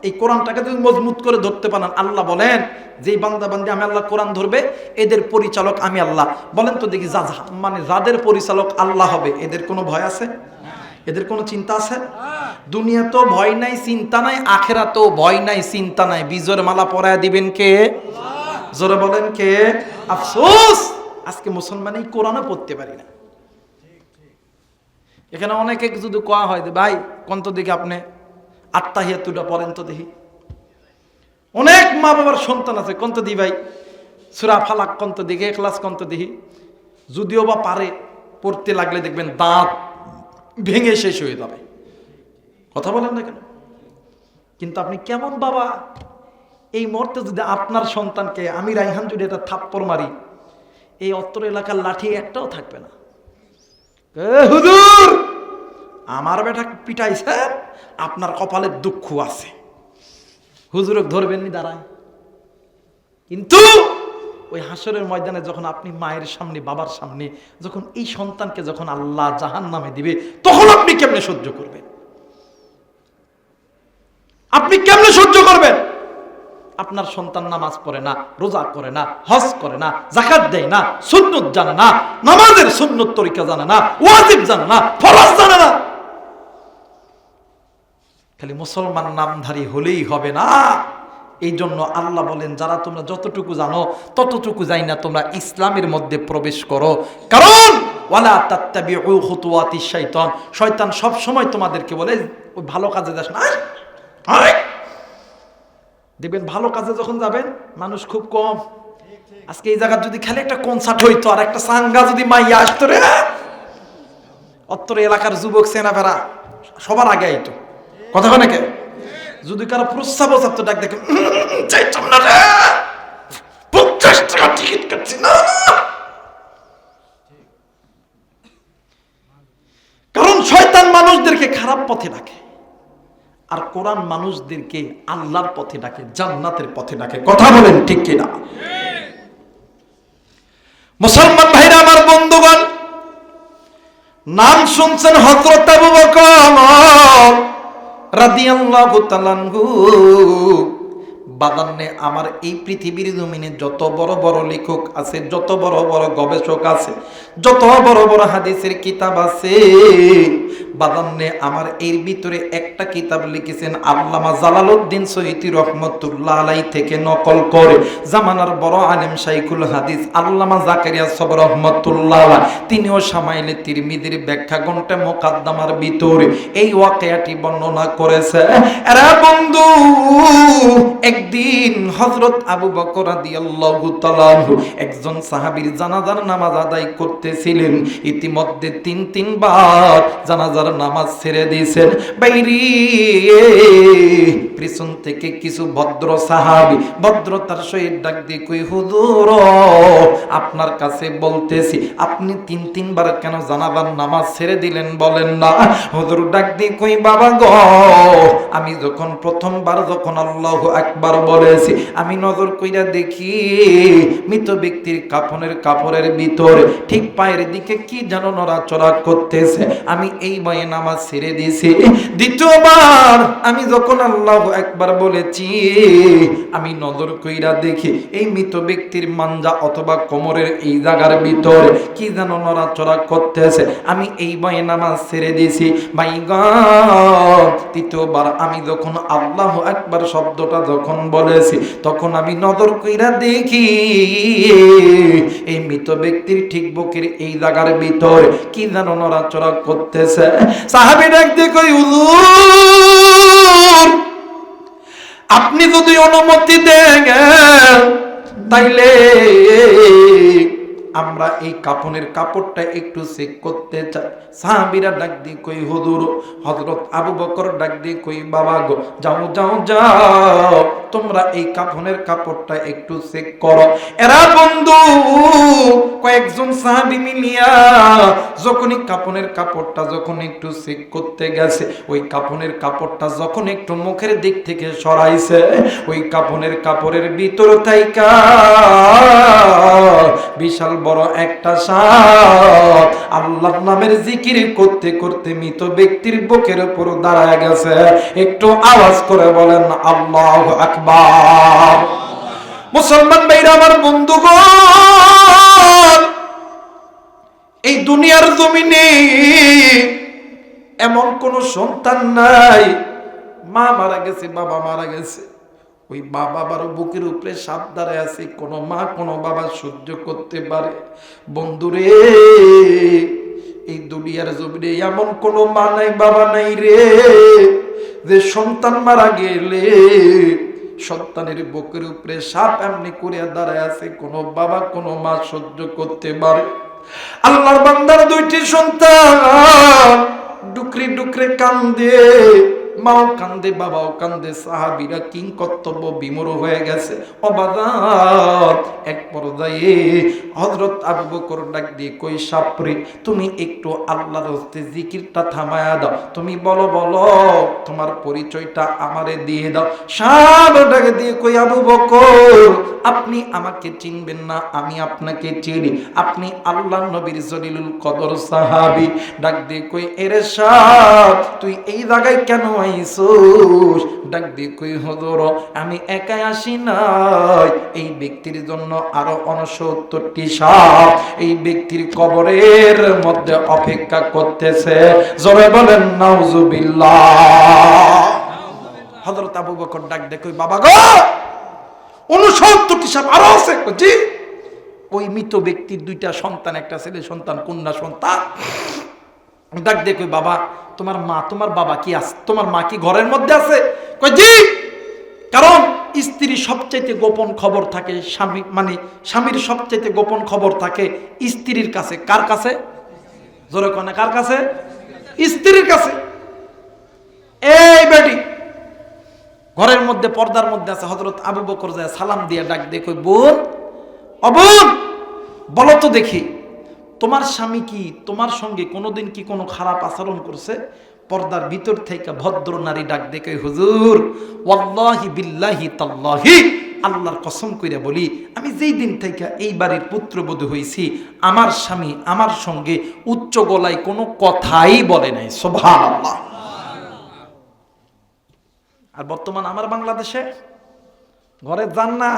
এই কোরআনটাকে যদি মজবুত করে ধরতে পারেন, আল্লাহ বলেন যেই বান্দা বান্দি আমি আল্লাহ কোরআন ধরবে, এদের পরিচালক আমি আল্লাহ। বলেন তো দেখি, মানে যাদের পরিচালক আল্লাহ হবে, এদের কোনো ভয় আছে? এদের কোনো চিন্তা আছে? দুনিয়াতেও ভয় নাই, চিন্তা নাই, আখেরাতেও ভয় নাই, চিন্তা নাই। বিজয়ের মালা পরায়া দিবেন কে? জোরে বলেন কে? আফসোস, আজকে মুসলমানই কোরআনও পড়তে পারি না। এখানে অনেকে যদি কোয়া হয় যে ভাই কোন তো দেখি আপনি আত্তাহিয়াতুটা পড়েন তো দেখি, অনেক মা বাবার সন্তান আছে কোন তো দি ভাই সূরা ফালাক কোন তো দেখি, ইখলাস কোন তো দেখি, যদিও বা পারে পড়তে লাগলে দেখবেন দাঁত ভেঙে শেষ হয়ে যাবে। কথা বলেন না কেন? কিন্তু আপনি কেমন বাবা, এই মুহূর্তে যদি আপনার সন্তানকে আমি রাইহান যদি এটা থাপ্পড় মারি, এই অত্তর এলাকার লাঠি একটাও থাকবে না। হুজুর আমার বেটা পিটাইছে, আপনার কপালে দুঃখ আছে, হুজুরক ধরবেন নি দাঁড়ায়। কিন্তু ওই হাসরের ময়দানে যখন আপনি মায়ের সামনে বাবার সামনে যখন এই সন্তানকে যখন আল্লাহ জাহান্নামে দিবে, তখন আপনি কেমনে সহ্য করবেন? আপনি কেমনে সহ্য করবেন? আপনার সন্তান নামাজ পড়ে না, রোজা করে না, হজ করে না, যাকাত দেয় না, সুন্নত জানে না, নামাজের সুন্নত তরিকা জানে না, ওয়াজিব জানে না, ফরজ জানে না। খালি মুসলমান নামধারী হলেই হবে না। এই জন্য আল্লাহ বলেন যারা তোমরা যতটুকু জানো ততটুকু যাই না তোমরা ইসলামের মধ্যে প্রবেশ করো, কারণ ওয়ালা তাত্তাবিউ খুতুওয়াতিশ শাইতান, শয়তান সব সময় তোমাদেরকে বলে ওই ভালো কাজে যাস না। দেখবেন ভালো কাজে যখন যাবেন মানুষ খুব কম। আজকে এই জায়গায় যদি খালি একটা কনসার্ট হইতো আর একটা সাঙ্গা যদি মাইয়া আসতো রে, অত্তর এলাকার যুবক সেনাফেরা সবার আগে আইতো। কথা বলে নাকি? যদি কারো প্রস্তাব থাকতো ডাক দেখে চাইতাম না রে, 50 টাকা টিকিট কাটছি না। কারণ শয়তান মানুষদেরকে খারাপ পথে ডাকে, আর কোরআন মানুষদেরকে আল্লাহর পথে ডাকে, জান্নাতের পথে ডাকে। কথা বলেন ঠিক কিনা? মুসলমান ভাইরা আমার, বন্ধুগণ, নাম শুনছেন হযরত আবু বকর রাদিয়াল্লাহু তাআলা আনহু। বাদান্নে আমার এই পৃথিবীর জমিনে যত বড় বড় লেখক আছে, যত বড় বড় গবেষক আছে, যত বড় বড় হাদিসের কিতাব আছে, বাদান্নে আমার এর ভিতরে একটা কিতাব লিখেছেন আল্লামা জালালউদ্দিন সৈয়দী রহমাতুল্লাহ আলাইহি থেকে নকল করে জামানার বড় আলেম শাইখুল হাদিস আল্লামা জাকারিয়া সাহেব রহমাতুল্লাহ আলাইহি, তিনিও শামাইলে তিরমিজির ব্যাখ্যা গ্রন্থে মুকাদ্দামার ভিতরে এই ওয়াকিয়াটি বর্ণনা করেছে। আরে বন্ধু, একদিন হযরত আবু বকর রাদিয়াল্লাহু তাআলা আনহু একজন সাহাবীর জানাজার নামাজ আদায় করতেছিলেন। ইতিমধ্যে তিন বার জানাজার নামাজ ছেড়ে দিয়েছেন। বাইরে পিছন থেকে কিছু ভদ্র সাহাবী ভদ্রতার সহিত ডাক দিয়ে কই, হুজুর আপনার কাছে বলতেছি আপনি তিনবার কেন জানাজার নামাজ ছেড়ে দিলেন বলেন না? হুজুর ডাক দিয়ে কই, বাবা গো, আমি যখন প্রথমবার যখন আল্লাহু আকবার বলেছি, আমি নজর কইরা দেখি মৃত ব্যক্তির কাপড়ের ভিতরে ঠিক পায়ের দিকে কি যেন নড়াচড়া করতেছে। আমি এই ভয়ে নামাজ ছেড়ে দিয়েছি। দ্বিতীয়বার আমি যখন আল্লাহু আকবার বলেছি, আমি নজর কইরা দেখি এই মৃত ব্যক্তির মানজা অথবা কোমরের এই জায়গার ভিতরে কি যেন নড়াচড়া করতেছে। আমি এই ভয়ে নামাজ ছেড়ে দিয়েছি। ভাই গো, তৃতীয়বার আমি যখন আল্লাহু আকবার শব্দটা যখন বলেছি, তখন আমি নজর কইরা দেখি এই মৃত ব্যক্তির ঠিক বুকের এই জায়গার ভিতরে কি যেন নড়াচড়া করতেছে। সাহাবী ডাক দিয়ে কই, হুজুর আপনি যদি অনুমতি দেন তাইলে আমরা এই কাপড়টা একটু চেক করতে চাই। সাহাবীরা ডাক দিয়ে কই, হুজুর, হযরত আবু বকর ডাক দিয়ে কই, বাবা গো, যাও তোমরা এই কাপড়টা একটু চেক করো। এরা বন্ধু কয়েকজন সাহাবী মিলিয়া যখনই কাপড়টা যখন একটু চেক করতে গেছে, ওই কাপড়টা যখন একটু মুখের দিক থেকে সরাইছে, ওই কাপড়ের ভিতর থাইকা বিশাল বড় একটা সাপ আল্লাহর নামের জিকির করতে করতে মৃত ব্যক্তির বুকের উপর দাঁড়ায় গেছে। একটু আওয়াজ করে বলেন আল্লাহু আকবার। মুসলমান ভাইরা আমার, বন্ধুগণ, এই দুনিয়ার জমিনে এমন কোন সন্তান নাই, মা মারা গেছে, বাবা মারা গেছে, ওই বাবার বুকের উপরে সাপ দাঁড়ায় আছে, কোন মা কোন বাবা সহ্য করতে পারে? বন্ধুরে, এই দুনিয়ার জমিনে এমন কোন মা নাই বাবা নাই রে, যে সন্তান মারা গেলে সন্তানের বুকের উপরে সাপ এমনি করে দাঁড়ায় আছে কোন বাবা কোন মা সহ্য করতে পারে? আল্লাহর বান্দার দুইটি সন্তান ডুকরে ডুকরে কান্দে, মাও কান্দে বাবাও কান্দে, সাহাবীরা কিং কর্তব্য বিমূঢ় হয়ে গেছে। অবাদাত এক পর্যায়ে হযরত আবু বকর ডাক দিয়ে কই, সাপরে তুমি একটু আল্লাহর হস্তে জিকিরটা থামায়া দাও, তুমি বলো বলো তোমার পরিচয়টা আমারে দিয়ে দাও। সাপ ডাক দিয়ে কই, আবু বকর আপনি আমাকে চিনবেন না, আমি আপনাকে চিনি, আপনি আল্লাহর নবীর জলিলুল কদর সাহাবী। ডাক দিয়ে কই, এরে সাপ তুই এই জায়গায় কেন আইছস? ডাক দিয়ে কই, হুজুর আমি একাই আসি নাই, এই ব্যক্তির জন্য আরো 69টি সাপ এই ব্যক্তির কবরের মধ্যে অপেক্ষা করতেছে। জোরে বলেন নাউজুবিল্লাহ। হযরত আবু বকর ডাক দিয়ে কই, বাবা গো 69টি সাপ আরো আছে? জি। ওই মৃত ব্যক্তির দুইটা সন্তান, একটা ছেলে সন্তান কন্যা সন্তান। ডাক দিয়ে কই, বাবা তোমার মা তোমার বাবা কি আছে? তোমার মা কি ঘরের মধ্যে আছে? কই জি। কারণ স্ত্রী সবচাইতে গোপন খবর থাকে স্বামী, মানে স্বামীর সবচাইতে গোপন খবর থাকে স্ত্রীর কাছে। কার কাছে? জোরে কোনে কার কাছে? স্ত্রীর কাছে। এই বেটি ঘরের মধ্যে পর্দার মধ্যে আছে। হযরত আবু বকর যায় সালাম দিয়ে ডাক দিয়ে কই, বোন ও বোন বলো তো দেখি তোমার স্বামী কি তোমার সঙ্গে কোনোদিন কি কোনো খারাপ আচরণ করছে? পর্দার ভিতর থেকে ভদ্র নারী ডাক দিয়ে কই, হুজুর ওয়াল্লাহি বিল্লাহি তাল্লাহি আল্লাহর কসম কইরা বলি, আমি যেই দিন থেকে এই বাড়ির পুত্রবধূ হইছি আমার স্বামী আমার সঙ্গে উচ্চ গলায় কোনো কথাই বলে নাই। সুবহানাল্লাহ। আর বর্তমান আমার বাংলাদেশে ঘরে যান না,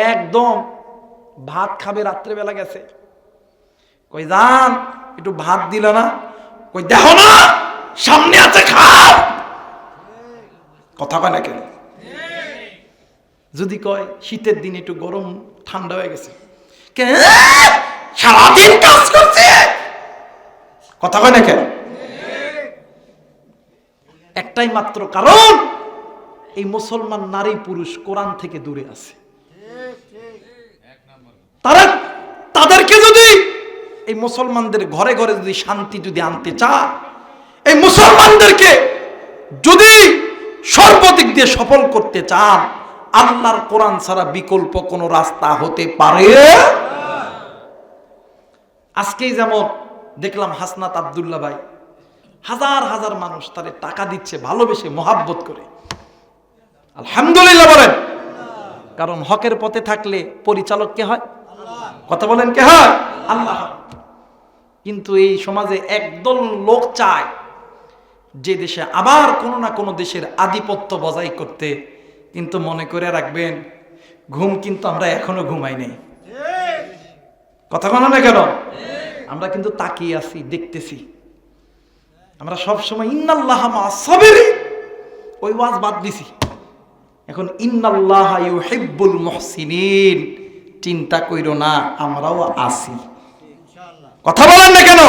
একদম ভাত খাবে, রাত্রেবেলা গেছে, কই যান একটু ভাত দিল না? কই দেখো না সামনে আছে খাও। কথা কয় না কেন? যদি কয় শীতের দিন একটু গরম ঠান্ডা হয়ে গেছে, সারাদিন কাজ করছে, কথা কয় না কেন? একটাই মাত্র কারণ, এই মুসলমান নারী পুরুষ কোরআন থেকে দূরে আছে। তাদেরকে যদি এই মুসলমানদের ঘরে ঘরে যদি শান্তি যদি আনতে চায়, এই মুসলমানদেরকে যদি সর্বদিক দিয়ে সফল করতে চান, আল্লাহর কোরআন ছাড়া বিকল্প কোনো রাস্তা হতে পারে। আজকেই যেমন দেখলাম হাসনাত আব্দুল্লাহ ভাই, হাজার হাজার মানুষ তারে টাকা দিচ্ছে ভালোবেসে মহাব্বত করে। আলহামদুলিল্লাহ বলেন। কারণ হকের পথে থাকলে পরিচালক কে হয়? কথা বলেন কে হয়? আল্লাহ। কিন্তু এই সমাজে একদল লোক চায় যে দেশে আবার কোনো না কোনো দেশের আধিপত্য বজায় করতে। কিন্তু মনে করে রাখবেন, ঘুম কিন্তু আমরা এখনো ঘুমাই নাই। কথা বলো না কেন? আমরা কিন্তু তাকিয়ে আছি, দেখতেছি। আমরা সব সময় ইন্নাল্লাহা মা'আস সাবিরিন ওই ওয়াজ বাদ দিছি, এখন ইন্নাল্লাহা ইউহিব্বুল মুহসিনিন। চিন্তা কইরো না, আমরাও আছি। কথা বলেন না কেন?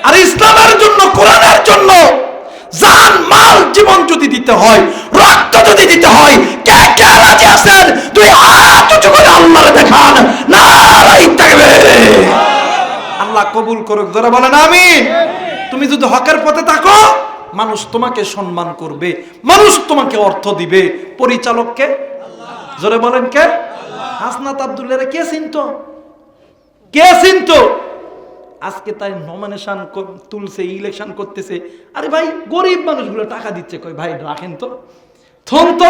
আর ইসলামের জন্য, কোরআনের জন্য জান মাল জীবন যদি দিতে হয়, রক্ত যদি দিতে হয়, কে কে রাজি আছেন? দুই হাত উঁচু করে আল্লাহরে দেখান। নারায়ে তাকবীর। আল্লাহ কবুল করুক। যারা বলেন আমিন। তুমি যদি হকের পথে থাকো, মানুষ তোমাকে সম্মান করবে, মানুষ তোমাকে অর্থ দিবে। পরিচালককে জোরে বলেন কে? হাসনাত আব্দুল্লাহরে কে চিনতো? কে চিনতো? আজকে তাই নমিনেশন তুলছে, ইলেকশন করতেছে। আরে ভাই গরিব মানুষগুলো টাকা দিচ্ছে, কই ভাই রাখেন তো, থন তো।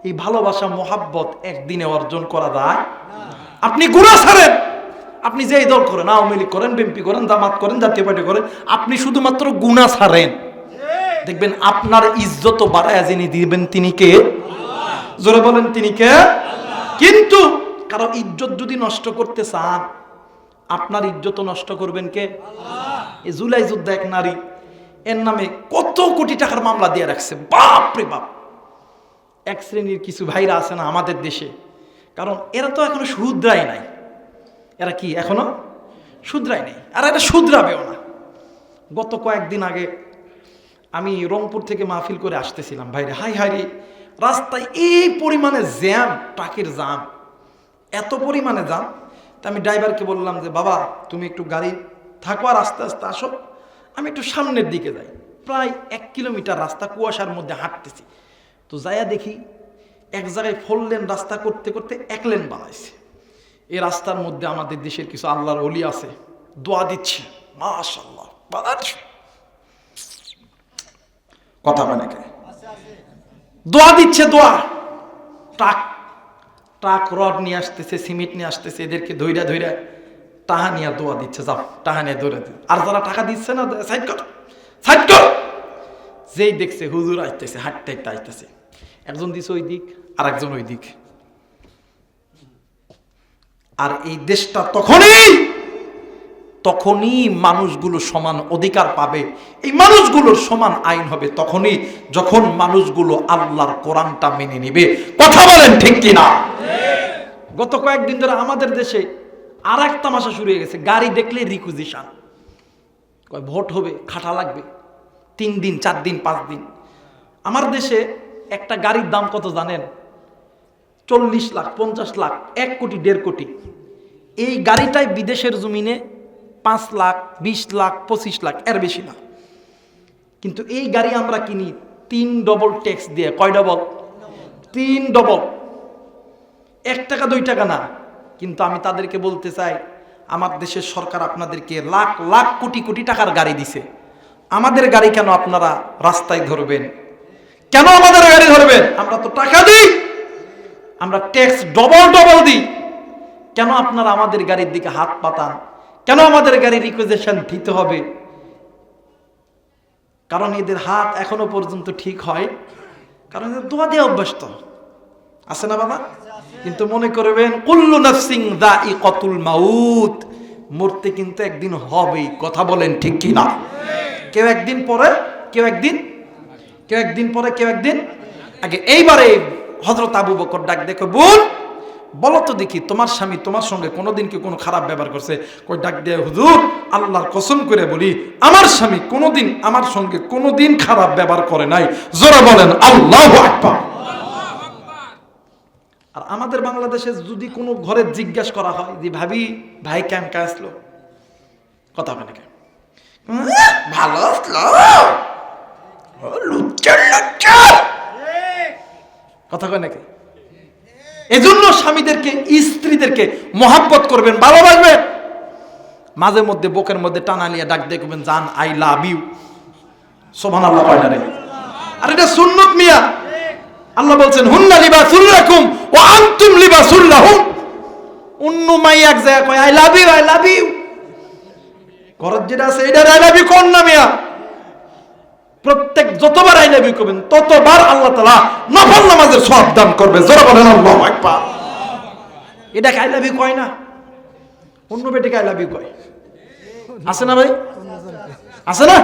এই ভালোবাসা মোহাব্বত একদিনে অর্জন করা যায়? আপনি গুনাহ ছাড়েন, আপনি যেই দল করেন, আওয়ামী লীগ করেন, বিএনপি করেন, জামাত করেন, জাতীয় পার্টি করেন, আপনি শুধুমাত্র গুনাহ ছাড়েন, দেখবেন আপনার ইজ্জত বাড়ায়া যিনি দিবেন তিনি কে? জোরে বলেন তিনি কে? কিন্তু কারো ইজ্জত যদি নষ্ট করতে চান, আপনার ইজ্জত নষ্ট করবেন কে? এই জুলাই যুদ্ধ এক নারী, এর নামে কত কত কোটি টাকার মামলা দিয়ে রাখছে, বাপ রে বাপ। এক শ্রেণীর কিছু ভাইরা আছে না আমাদের দেশে, কারণ এরা তো এখনো শুধরাই নাই, এরা কি এখনো শুধরাই নেই, আর এটা শুধরাবেও না। গত কয়েকদিন আগে আমি রংপুর থেকে মাহফিল করে আসতেছিলাম, ভাইরে হাই হাই রে, রাস্তায় এই পরিমাণে জ্যাম, ট্রাকের জাম, এত পরিমাণে জাম। তা আমি ড্রাইভারকে বললাম যে বাবা তুমি একটু গাড়ি থাকো আর আস্তে আস্তে আসো, আমি একটু সামনের দিকে যাই। প্রায় 1 কিলোমিটার রাস্তা কুয়াশার মধ্যে হাঁটতেছি, তো যাইয়া দেখি এক জায়গায় 4 লেন রাস্তা করতে করতে 1 লেন বানাইছে। এই রাস্তার মধ্যে আমাদের দেশের কিছু আল্লাহর ওলি আছে, দোয়া দিচ্ছে, মাশাআল্লাহ, কথা মানে দোয়া দিচ্ছে, দোয়া। ট্রাক রড নিয়ে আসতেছে, সিমেন্ট নিয়ে আসতেছে, এদেরকে ধৈরা ধৈরা টাকা নিয়ে দোয়া দিচ্ছে, যাও টাকা নিয়ে দৌড়ে। আর যারা টাকা দিচ্ছে না, সাইড কর সাইড কর। যেই দেখছে হুজুর আসতেছে, হাঁটতে হাঁটতে আসতেছে, একজন দিছে ওই দিক আর একজন ওই দিক। আর এই দেশটা তখনই মানুষগুলো সমান অধিকার পাবে, এই মানুষগুলোর সমান আইন হবে তখনই যখন মানুষগুলো আল্লাহর কোরআনটা মেনে নেবে। কথা বলেন ঠিক কিনা? গত কয়েকদিন ধরে আমাদের দেশে আর এক তামাশা শুরু হয়ে গেছে, গাড়ি দেখলে রিকুইজিশন, ভোট হবে, খাটা লাগবে 3 দিন 4 দিন 5 দিন। আমার দেশে একটা গাড়ির দাম কত জানেন? 40 লাখ, 50 লাখ, 1 কোটি 1.5 কোটি। এই গাড়িটাই বিদেশের জমিনে 5 লাখ, 20 লাখ, 25 লাখ, এর বেশি না। কিন্তু এই গাড়ি আমরা কিনি 3 ডবল ট্যাক্স দিয়ে। কয় ডবল? 3 ডবল। 1 টাকা 2 টাকা না। কিন্তু আমি তাদেরকে বলতে চাই, আমার দেশের সরকার আপনাদেরকে লাখ লাখ কোটি কোটি টাকার গাড়ি দিছে, আমাদের গাড়ি কেন আপনারা রাস্তায় ধরবেন? কেন আমাদের গাড়ি ধরবেন? আমরা তো টাকা দিই, আমরা ট্যাক্স ডবল ডবল দিই, কেন আপনারা আমাদের গাড়ির দিকে হাত পাতান? কেন আমাদের গাড়ির রিকুইজিশন দিতে হবে? কারণ এদের হাত এখনো পর্যন্ত ঠিক হয়, কারণ এদের দোয়া দিয়ে অভ্যস্ত আছে না বাবা? কিন্তু মনে করবেন কুল্লু নাফসিন যায়িকাতুল মাউত, মরতে কিন্তু একদিন হবেই। কথা বলেন ঠিক কি না? কেউ একদিন পরে, কেউ একদিন পরে, কেউ একদিন আগে। এইবারে হযরত আবু বকর ডাক দেখো, বোন বলো তো দেখি, তোমার স্বামী তোমার সঙ্গে কোনোদিন কি কোনো খারাপ ব্যবহার করছে? কই ডাক দিয়ে, হুজুর আল্লাহর কসম করে বলি, আমার স্বামী কোনোদিন আমার সঙ্গে কোনোদিন খারাপ ব্যবহার করে নাই। জোরে বলেন আল্লাহু আকবার। আর আমাদের বাংলাদেশে যদি কোনো ঘরে জিজ্ঞাসা করা হয় যে ভাবি ভাই কেমন আসলো, কথা হয় নাকি? ভালো আসলো, কথা কয় নাকি? এজন্য স্বামীদেরকে, স্ত্রীদেরকে মহাব্বত করবেন, ভালোবাসবেন। মাঝে মধ্যে বুকের মধ্যে টানা নিয়ে ডাক দেখবেন, জান আই লাভ ইউ। সুবহানাল্লাহ কয় না রে? আর এটা সুন্নত মিয়া। আল্লাহ বলছেন হুন্না লিবাসুল লাকুম ওয়া আনতুম লিবাসুল লাহুম। অন্য মাই এক জায়গায় কয় I love you, I love you. ঘরত যেটা আছে এটা আই লাভ ইউ কোন না মিয়া? প্রত্যেক যতবার আই লাভ ইউ করবেন ততবার আল্লাহ তাআলা নফল নামাজের সওয়াব দান করবে। জোরে বলেন আল্লাহু আকবার। এটা আই লাভ ইউ কয় না, অন্য বেটাকে আই লাভ ইউ কয়। আছে না ভাই? আছে না?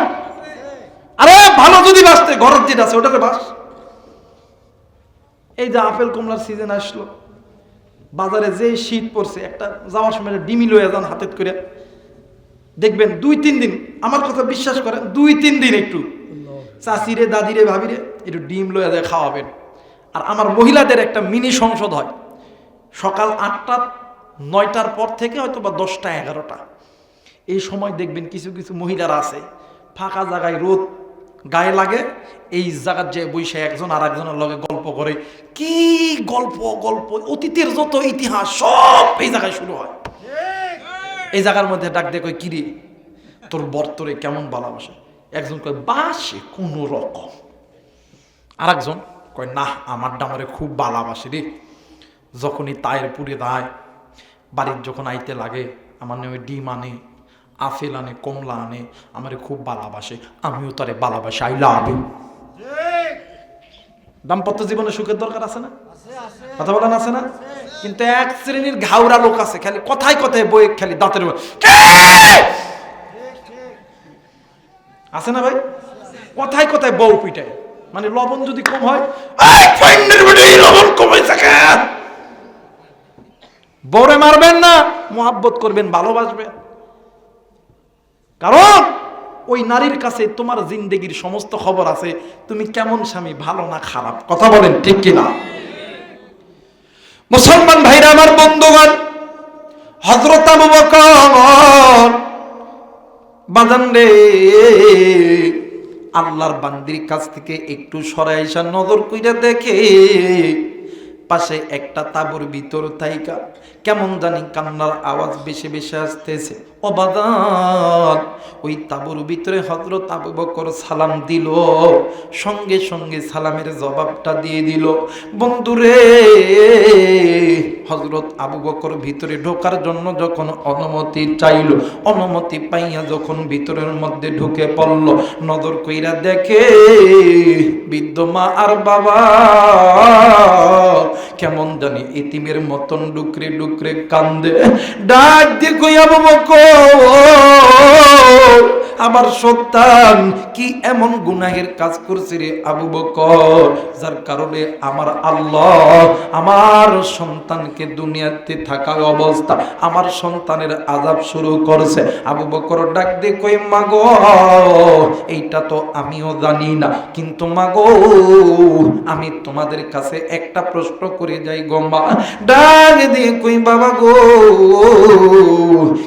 আরে ভালো যদি বাসতে ঘরত যেটা আছে ওটাতে বাস। এই যে আপেল কমলার সিজন আসলো, বাজারে যে শীত পড়ছে, একটা যাওয়ার সময় ডিমি লয়ে যান হাতে করে, দেখবেন 2-3 দিন, আমার কথা বিশ্বাস করেন, 2-3 দিন একটু চাচিরে দাদিরে ভাবিরে একটু ডিম লয়ে যায় খাওয়াবেন। আর আমার মহিলাদের একটা মিনি সংসদ হয় সকাল 8টা 9টার পর থেকে হয়তো বা 10টা 11টা। এই সময় দেখবেন কিছু কিছু মহিলারা আছে ফাঁকা জায়গায়, রোদ গায়ে লাগে, এই জায়গার যে বৈশে একজন আর একজনের লগে গল্প করে। কি গল্প, অতীতের যত ইতিহাস সব এই জায়গায় শুরু হয়। এই জায়গার মধ্যে ডাক দিয়ে কই, কিরে তোর বর তোরে কেমন ভালোবাসে? একজন কয় বাসে কোন রকম, আর একজন কয় না আমার ডামরে খুব ভালোবাসে রে, যখনই তায়ের পুড়ে দেয়, বাড়ির যখন আইতে লাগে আমার নামে ডিম আনে, আপেল আনে, কমলা আনে, আমারে খুব ভালোবাসে, আমিও তারে ভালোবাসি, আই লাভ ইউ। দাম্পত্য জীবনে সুখের দরকার আছে না? কথা বলেন আছে না? কিন্তু এক শ্রেণীর ঘাউরা লোক আছে, খালি কথায় কথায় বই, খালি দাঁতের আছে না ভাই? কথায় কথায় বউ পিটায়, মানে লবণ যদি কম হয়, লবণ কমাইছে কেন? বউরে মারবেন না, মোহাব্বত করবেন, ভালোবাসবেন। কারণ ওই নারীর কাছে তোমার জিন্দেগির সমস্ত খবর আছে, তুমি কেমন স্বামী, ভালো না খারাপ। কথা বলেন ঠিক কিনা? মুসলমান ভাইরা আমার, বন্ধুগণ, হযরত আবু বকর বাজান রে, আল্লাহর বান্দির কাছ থেকে একটু সরাই আইসা নজর কইরা দেখে পাশে একটা তাঁবুর ভিতর থাইকা কেমন জানি কান্নার আওয়াজ বেশি বেশি আসতেছে। ও বাদান, ওই তাঁবুর ভিতরে হযরত আবু বকর সালাম দিল, সঙ্গে সঙ্গে সালামের জবাবটা দিয়ে দিল। বন্ধুরে, হযরত আবু বকর ভিতরে ঢোকার জন্য যখন অনুমতি চাইল, অনুমতি পাইয়া যখন ভিতরের মধ্যে ঢুকে পড়ল, নজর কইরা দেখে বৃদ্ধ মা আর বাবা কেমন জানি এতিমের মতন ডুকরে ডুকরে কান্দে। ডাক দিয়ে কই, আবু বকর, আমার সন্তান কি এমন গুনাহের কাজ করছে রে আবু বকর, যার কারণে আমার আল্লাহ আমার সন্তানকে দুনিয়াতে থাকা অবস্থা আমার সন্তানের আযাব শুরু করছে। আবু বকর ডাক দিয়ে কই, মাগো, এইটা তো আমিও জানি না, কিন্তু মাগো আমি তোমাদের কাছে একটা প্রশ্ন করে যাই গো মা। ডাক দিয়ে কই, বাবা গো,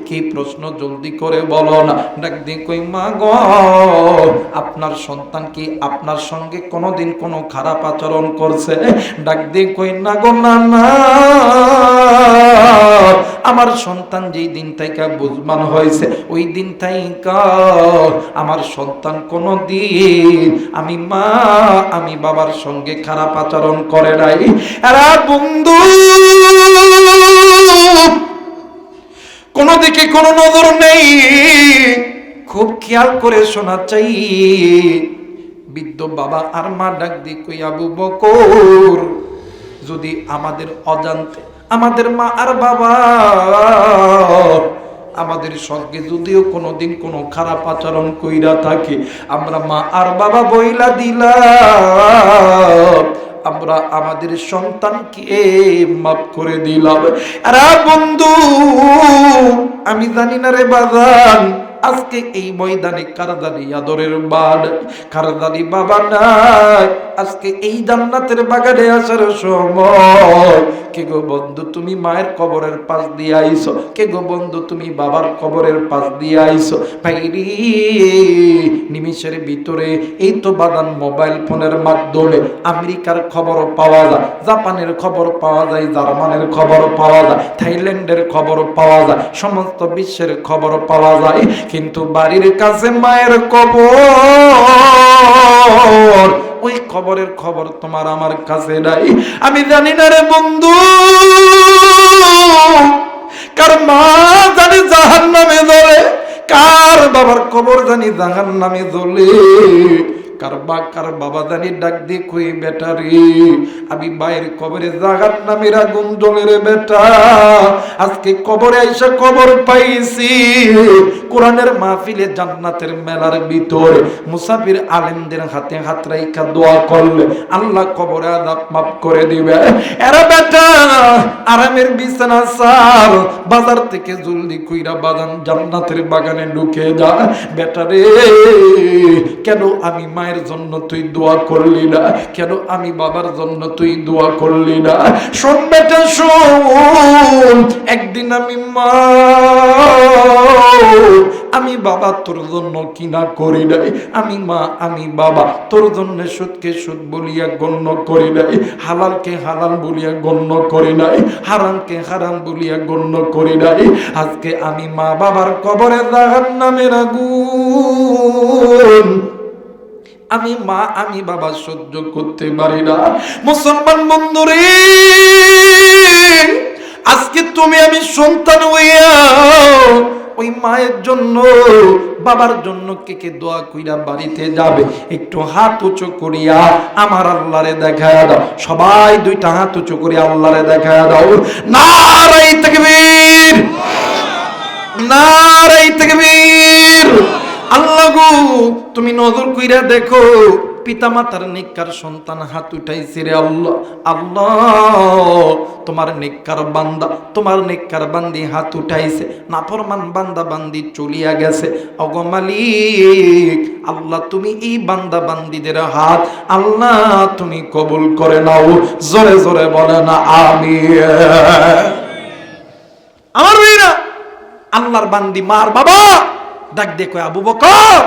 কি প্রশ্ন, জলদি করে বলো না। ডাক দিয়ে কই, মা গো, আপনার সন্তান কি আপনার সঙ্গে কোনোদিন কোনো খারাপ আচরণ করছে? ডাক দিয়ে কই, না গো, না না, আমার সন্তান যেই দিন থেকে বুঝবান হয়েছে ওই দিন থেকে আমার সন্তান কোনোদিন আমি মা আমি বাবার সঙ্গে খারাপ আচরণ করে নাই। এরা বন্ধু কোনো দিকে কোনো নজর নেই, খুব খেয়াল করে শোনা চাই। বৃদ্ধ বাবা আর মা ডাক দিয়ে কই, আবু বকর, যদি আমাদের অজান্তে আমাদের মা আর বাবা আমাদের সঙ্গে যদিও কোনোদিন কোনো খারাপ আচরণ কইরা থাকে, আমরা মা আর বাবা বইলা দিলাম, আমরা আমাদের সন্তানকে মাফ করে দিলাম। আরে বন্ধু, আমি জানি না রে বাজান, আজকে এই ময়দানে কারদানি আদরের বাদ, কারদানি বাবা নাই, আজকে এই জান্নাতের বাগানে আসার সময়। কে গো বন্ধু, তুমি মায়ের কবরের পাশ দিয়ে আইছো? কে গো বন্ধু, তুমি বাবার কবরের পাশ দিয়ে আইছো? ভাইরি, নিমিষের ভিতরে এই তো বাদান মোবাইল ফোনের মাধ্যমে আমেরিকার খবর পাওয়া যায়, জাপানের খবর পাওয়া যায়, জার্মানের খবর পাওয়া যায়, থাইল্যান্ডের খবর পাওয়া যায়, সমস্ত বিশ্বের খবর পাওয়া যায়, কিন্তু বাড়ির কাছে মায়ের কবর, ওই কবরের খবর তোমার আমার কাছে নাই। আমি জানি না রে বন্ধু, কার মা জানি জাহান্নামে জ্বলে, কার বাবার কবর জানি জাহান্নামে জ্বলে, কার বাবা জানি ডাক দিয়ে কই, বেটা রে, আমি মায়ের কবরে জাহান্নামের আগুন জ্বলে রে বেটা, আজকে কবরে আইসা কবর পাইছি। কোরআনের মাহফিলে জান্নাতের মেলার ভিতরে মুসাফির আলেমদের হাতে হাত রাইখা দোয়া করলে আল্লাহ কবরে আযাব মাফ করে দিবে। এরা বেটা আরামের বিছানা সার, বাজার থেকে জলদি কইরা বাগান জান্নাতের বাগানে ঢুকে যা। বেটা রে, কেন আমি মায়ের জন্য তুই দোয়া করলি না? কেন আমি বাবার জন্য তুই দোয়া করলি না? শোন বেটা শোন, একদিন আমি মা আমি বাবা তোর জন্য কিনা করি নাই, আমি মা আমি বাবা তোর জন্য সুদকে সুদ বলিয়া গণ্য করি নাই, হালালকে হালাল বলিয়া গণ্য করি নাই, হারামকে হারাম বলিয়া গণ্য করি নাই। আজকে আমি মা বাবার কবরে জাহান্নামের আগুন আমি মা আমি বাবা সহ্য করতে পারি না। মুসলমান বন্ধুরে, আজকে তুমি আমি সন্তান হইয়া ওই মায়ের জন্য বাবার জন্য কে কে দোয়া কইরা বাড়িতে যাবে? একটু হাত উঁচু করিয়া আমার আল্লাহরে দেখায়া দাও। সবাই দুইটা হাত উঁচু করিয়া আল্লাহরে দেখায়া দাও। নারে তাকবীর, নারে তাকবীর। আল্লাহ গো, তুমি নজর কইরা দেখো, পিতামাতার নেককার সন্তান হাত উঠাইছে রে আল্লাহ। আল্লাহ, তোমার নেককার বান্দা, তোমার নেককার বান্দি হাত উঠাইছে, নাফরমান বান্দা বান্দি চলিয়া গেছে। ওগো মালিক, আল্লাহ তুমি এই বান্দা বান্দিদের হাত আল্লাহ তুমি কবুল করে নাও। জোরে জোরে বলে না আমিন। আমার ভাইরা, আল্লাহর বান্দি মার বাবা ডাক দেখো, আবু বকর,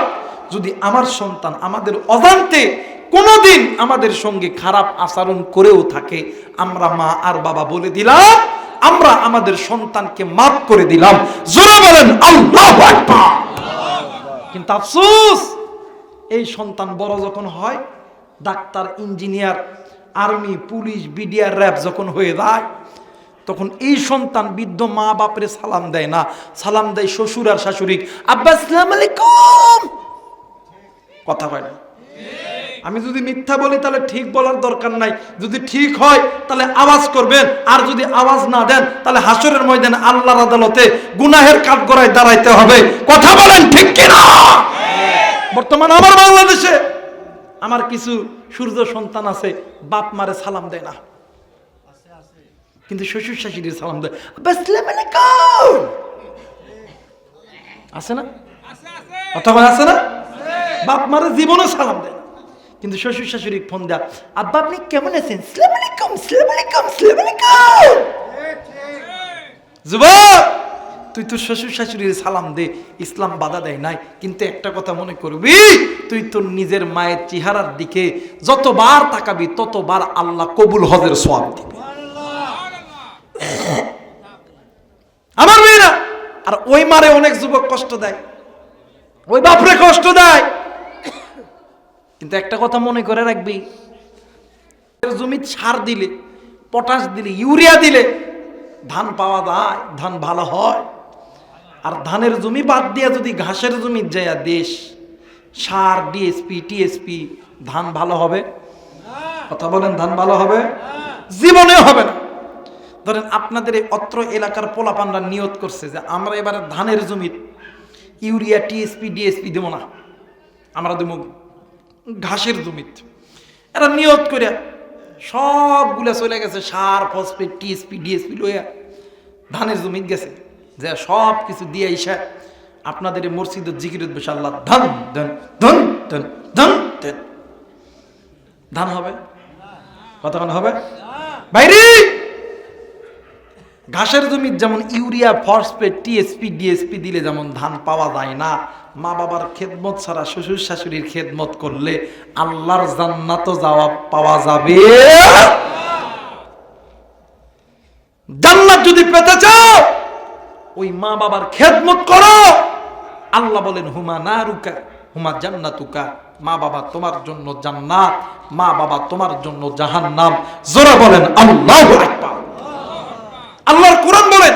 যদি আমার সন্তান আমাদের অজান্তে কোনোদিন আমাদের সঙ্গে খারাপ আচরণ করেও থাকে, আমরা মা আর বাবা বলে দিলাম, আমরা আমাদের সন্তানকে মাফ করে দিলাম। জোরে বলেন আল্লাহু আকবার। কিন্তু আফসোস, এই সন্তান বড় যখন হয়, doctor, engineer, army, police, BDR, RAB যখন হয়ে যায়, তখন এই সন্তান বৃদ্ধ মা বাপরে সালাম দেয় না, সালাম দেয় শ্বশুর আর শাশুড়ি। আব্বা আসসালামু আলাইকুম, কথা কয় না। আমি যদি মিথ্যা বলি তাহলে ঠিক বলার দরকার নাই, যদি ঠিক হয় তাহলে আওয়াজ করবেন, আর যদি আওয়াজ না দেন তাহলে হাসরের ময়দানে আল্লাহর আদালতে গুনাহের কাঠগড়ায় দাঁড়াইতে হবে। কথা বলেন ঠিক কিনা? বর্তমানে আমার বাংলাদেশে আমার কিছু সূর্য সন্তান আছে, বাপ মারে সালাম দেয় না, কিন্তু শ্বশুর শাশুড়ির সালাম দেয়। আসসালামু আলাইকুম, আছে না? অথবা আছে না? বাপ মারে জীবনে সালাম দেয়, কিন্তু শ্বশুর শাশুড়ি ফোন দেয়, আব্বা আপনি কেমন আছেন? আসসালামু আলাইকুম, আসসালামু আলাইকুম, আসসালামু আলাইকুম। যুবক, তুই তোর শ্বশুর শাশুড়ির সালাম দে, ইসলাম বাধা দেয় নাই, কিন্তু একটা কথা মনে করবি, তুই তোর নিজের মায়ের চেহারার দিকে যতবার তাকাবি ততবার আল্লাহ কবুল হজের সওয়াব দিবে। আমার মেয়েরা, আর ওই মারে অনেক যুবক কষ্ট দেয়, ওই বাপরে কষ্ট দেয়, কিন্তু একটা কথা মনে করে রাখবি, জমি সার দিলে, পটাশ দিলে, ইউরিয়া দিলে ধান পাওয়া যায়, ধান ভালো হয়। আর ধানের জমি বাদ দিয়া যদি ঘাসের জমি যায় দেশ, সার, ডিএসপি, টিএসপি, ধান ভালো হবে? কথা বলেন, ধান ভালো হবে? জীবনে হবে না। ধরেন আপনাদের এই অত্র এলাকার পোলাপানরা নিয়ত করছে যে আমরা এবারে ধানের জমি ইউরিয়া, টিএসপি, ডিএসপি দেব না, আমরা দেব ঘাসের জমিত। এরা নিয়ত করে সবগুলা চলে গেছে, সার, ফসফেট, টিএসপি, ডিএসপি লইয়া ধানের জমিত গেছে, যে সব কিছু দিয়ে আইসা আপনাদের এই মসজিদের জিকিরত বসে আল্লাহ ধান ধান ধান ধান ধান ধান, ধান হবে? কতক্ষণ হবে বাইরে? ঘাসের জমির যেমন ইউরিয়া, ফসফেট, টিএসপি, ডিএসপি দিলে যেমন ধান পাওয়া যায় না, মা বাবার খেদমত ছাড়া শ্বশুর শাশুড়ির খেদমত করলে আল্লাহর জান্নাত যাওয়া পাওয়া যাবে। জান্নাত যদি পেতে চাও ওই মা বাবার খেদমত করো। আল্লাহ বলেন হুমা নারুকা হুমা জান্নাতুকা, মা বাবা তোমার জন্য জান্নাত, মা বাবা তোমার জন্য জাহান্নাম। জোরে বলেন আল্লাহু আকবার। আল্লাহর কোরআন বলেন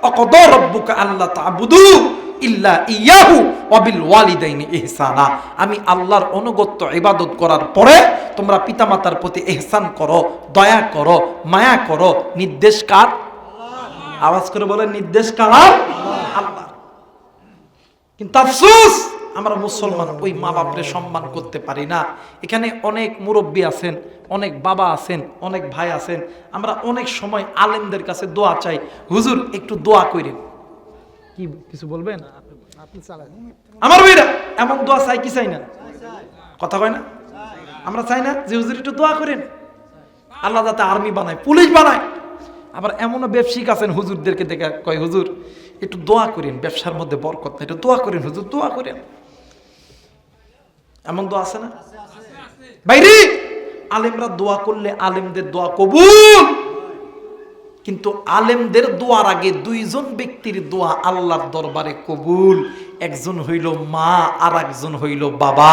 অকদা রাব্বুকা আল্লা তা'বুদু ইল্লা ইয়াহু ওয়া বিল ওয়ালিদাইনি ইহসানা, আমি আল্লাহর অনুগত্য ইবাদত করার পরে তোমরা পিতামাতার প্রতি ইহসান করো, দয়া করো, মায়া করো। নির্দেশ কার? আওয়াজ করে বলেন নির্দেশ কার? আল্লাহ। কিন্তু আফসোস, আমরা মুসলমান ওই মা বাপরে সম্মান করতে পারি না। এখানে অনেক মুরব্বী আছেন, অনেক বাবা আছেন, অনেক ভাই আছেন, আমরা অনেক সময় আলেমদের কাছে দোয়া চাই, হুজুর একটু দোয়া করেন। কি কিছু বলবেন? আমার ভাইরা, এমন দোয়া চাই কি চাই না? কথা কয় না? আমরা চাই না যে হুজুর একটু দোয়া করেন, আল্লাহ যাতে আর্মি বানায়, পুলিশ বানায়। আবার এমনও ব্যবসায়িক আছেন, হুজুরদেরকে দেখে কয় হুজুর একটু দোয়া করেন, ব্যবসার মধ্যে বরকত না, একটু দোয়া করেন হুজুর, দোয়া করেন। এমন দোয়া আছে না বাইরে? আলেমরা দোয়া করলে আলেমদের দোয়া কবুল, কিন্তু আলেমদের দোয়ার আগে দুইজন ব্যক্তির দোয়া আল্লাহর দরবারে কবুল। একজন হইল মা, আর একজন হইল বাবা।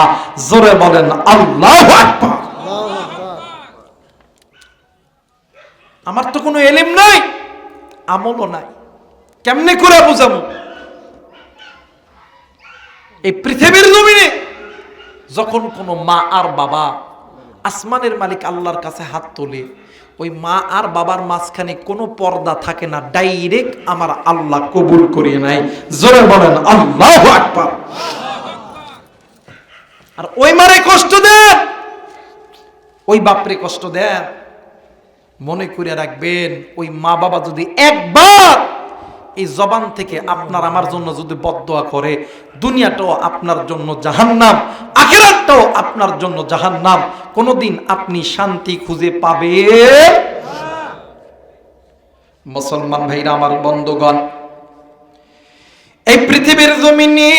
জোরে বলেন আল্লাহু আকবার। আমার তো কোনো এলেম নাই, আমলও নাই, কেমনে করে বুঝাবো? এই পৃথিবীর জমিনে যখন কোনো মা আর বাবা আসমানের মালিক আল্লাহর কাছে হাত তোলে, ওই মা আর বাবার মাঝখানে কোনো পর্দা থাকে না, ডাইরেক্ট আমার আল্লাহ কবুল করিয়ে নেয়। জোরে বলেন আল্লাহু আকবার। আর ওই মারে কষ্ট দেন, ওই বাপরে কষ্ট দেন, মনে করে রাখবেন ওই মা বাবা যদি একবার এই জবান থেকে আপনার আমার জন্য যদি বদদোয়া করে, দুনিয়াটাও আপনার জন্য জাহান্নাম, আখিরাতটাও আপনার জন্য জাহান্নাম। কোনোদিন আপনি শান্তি খুঁজে পাবেন। মুসলমান ভাইরা আমার, বন্ধুগণ, এই পৃথিবীর জমিনে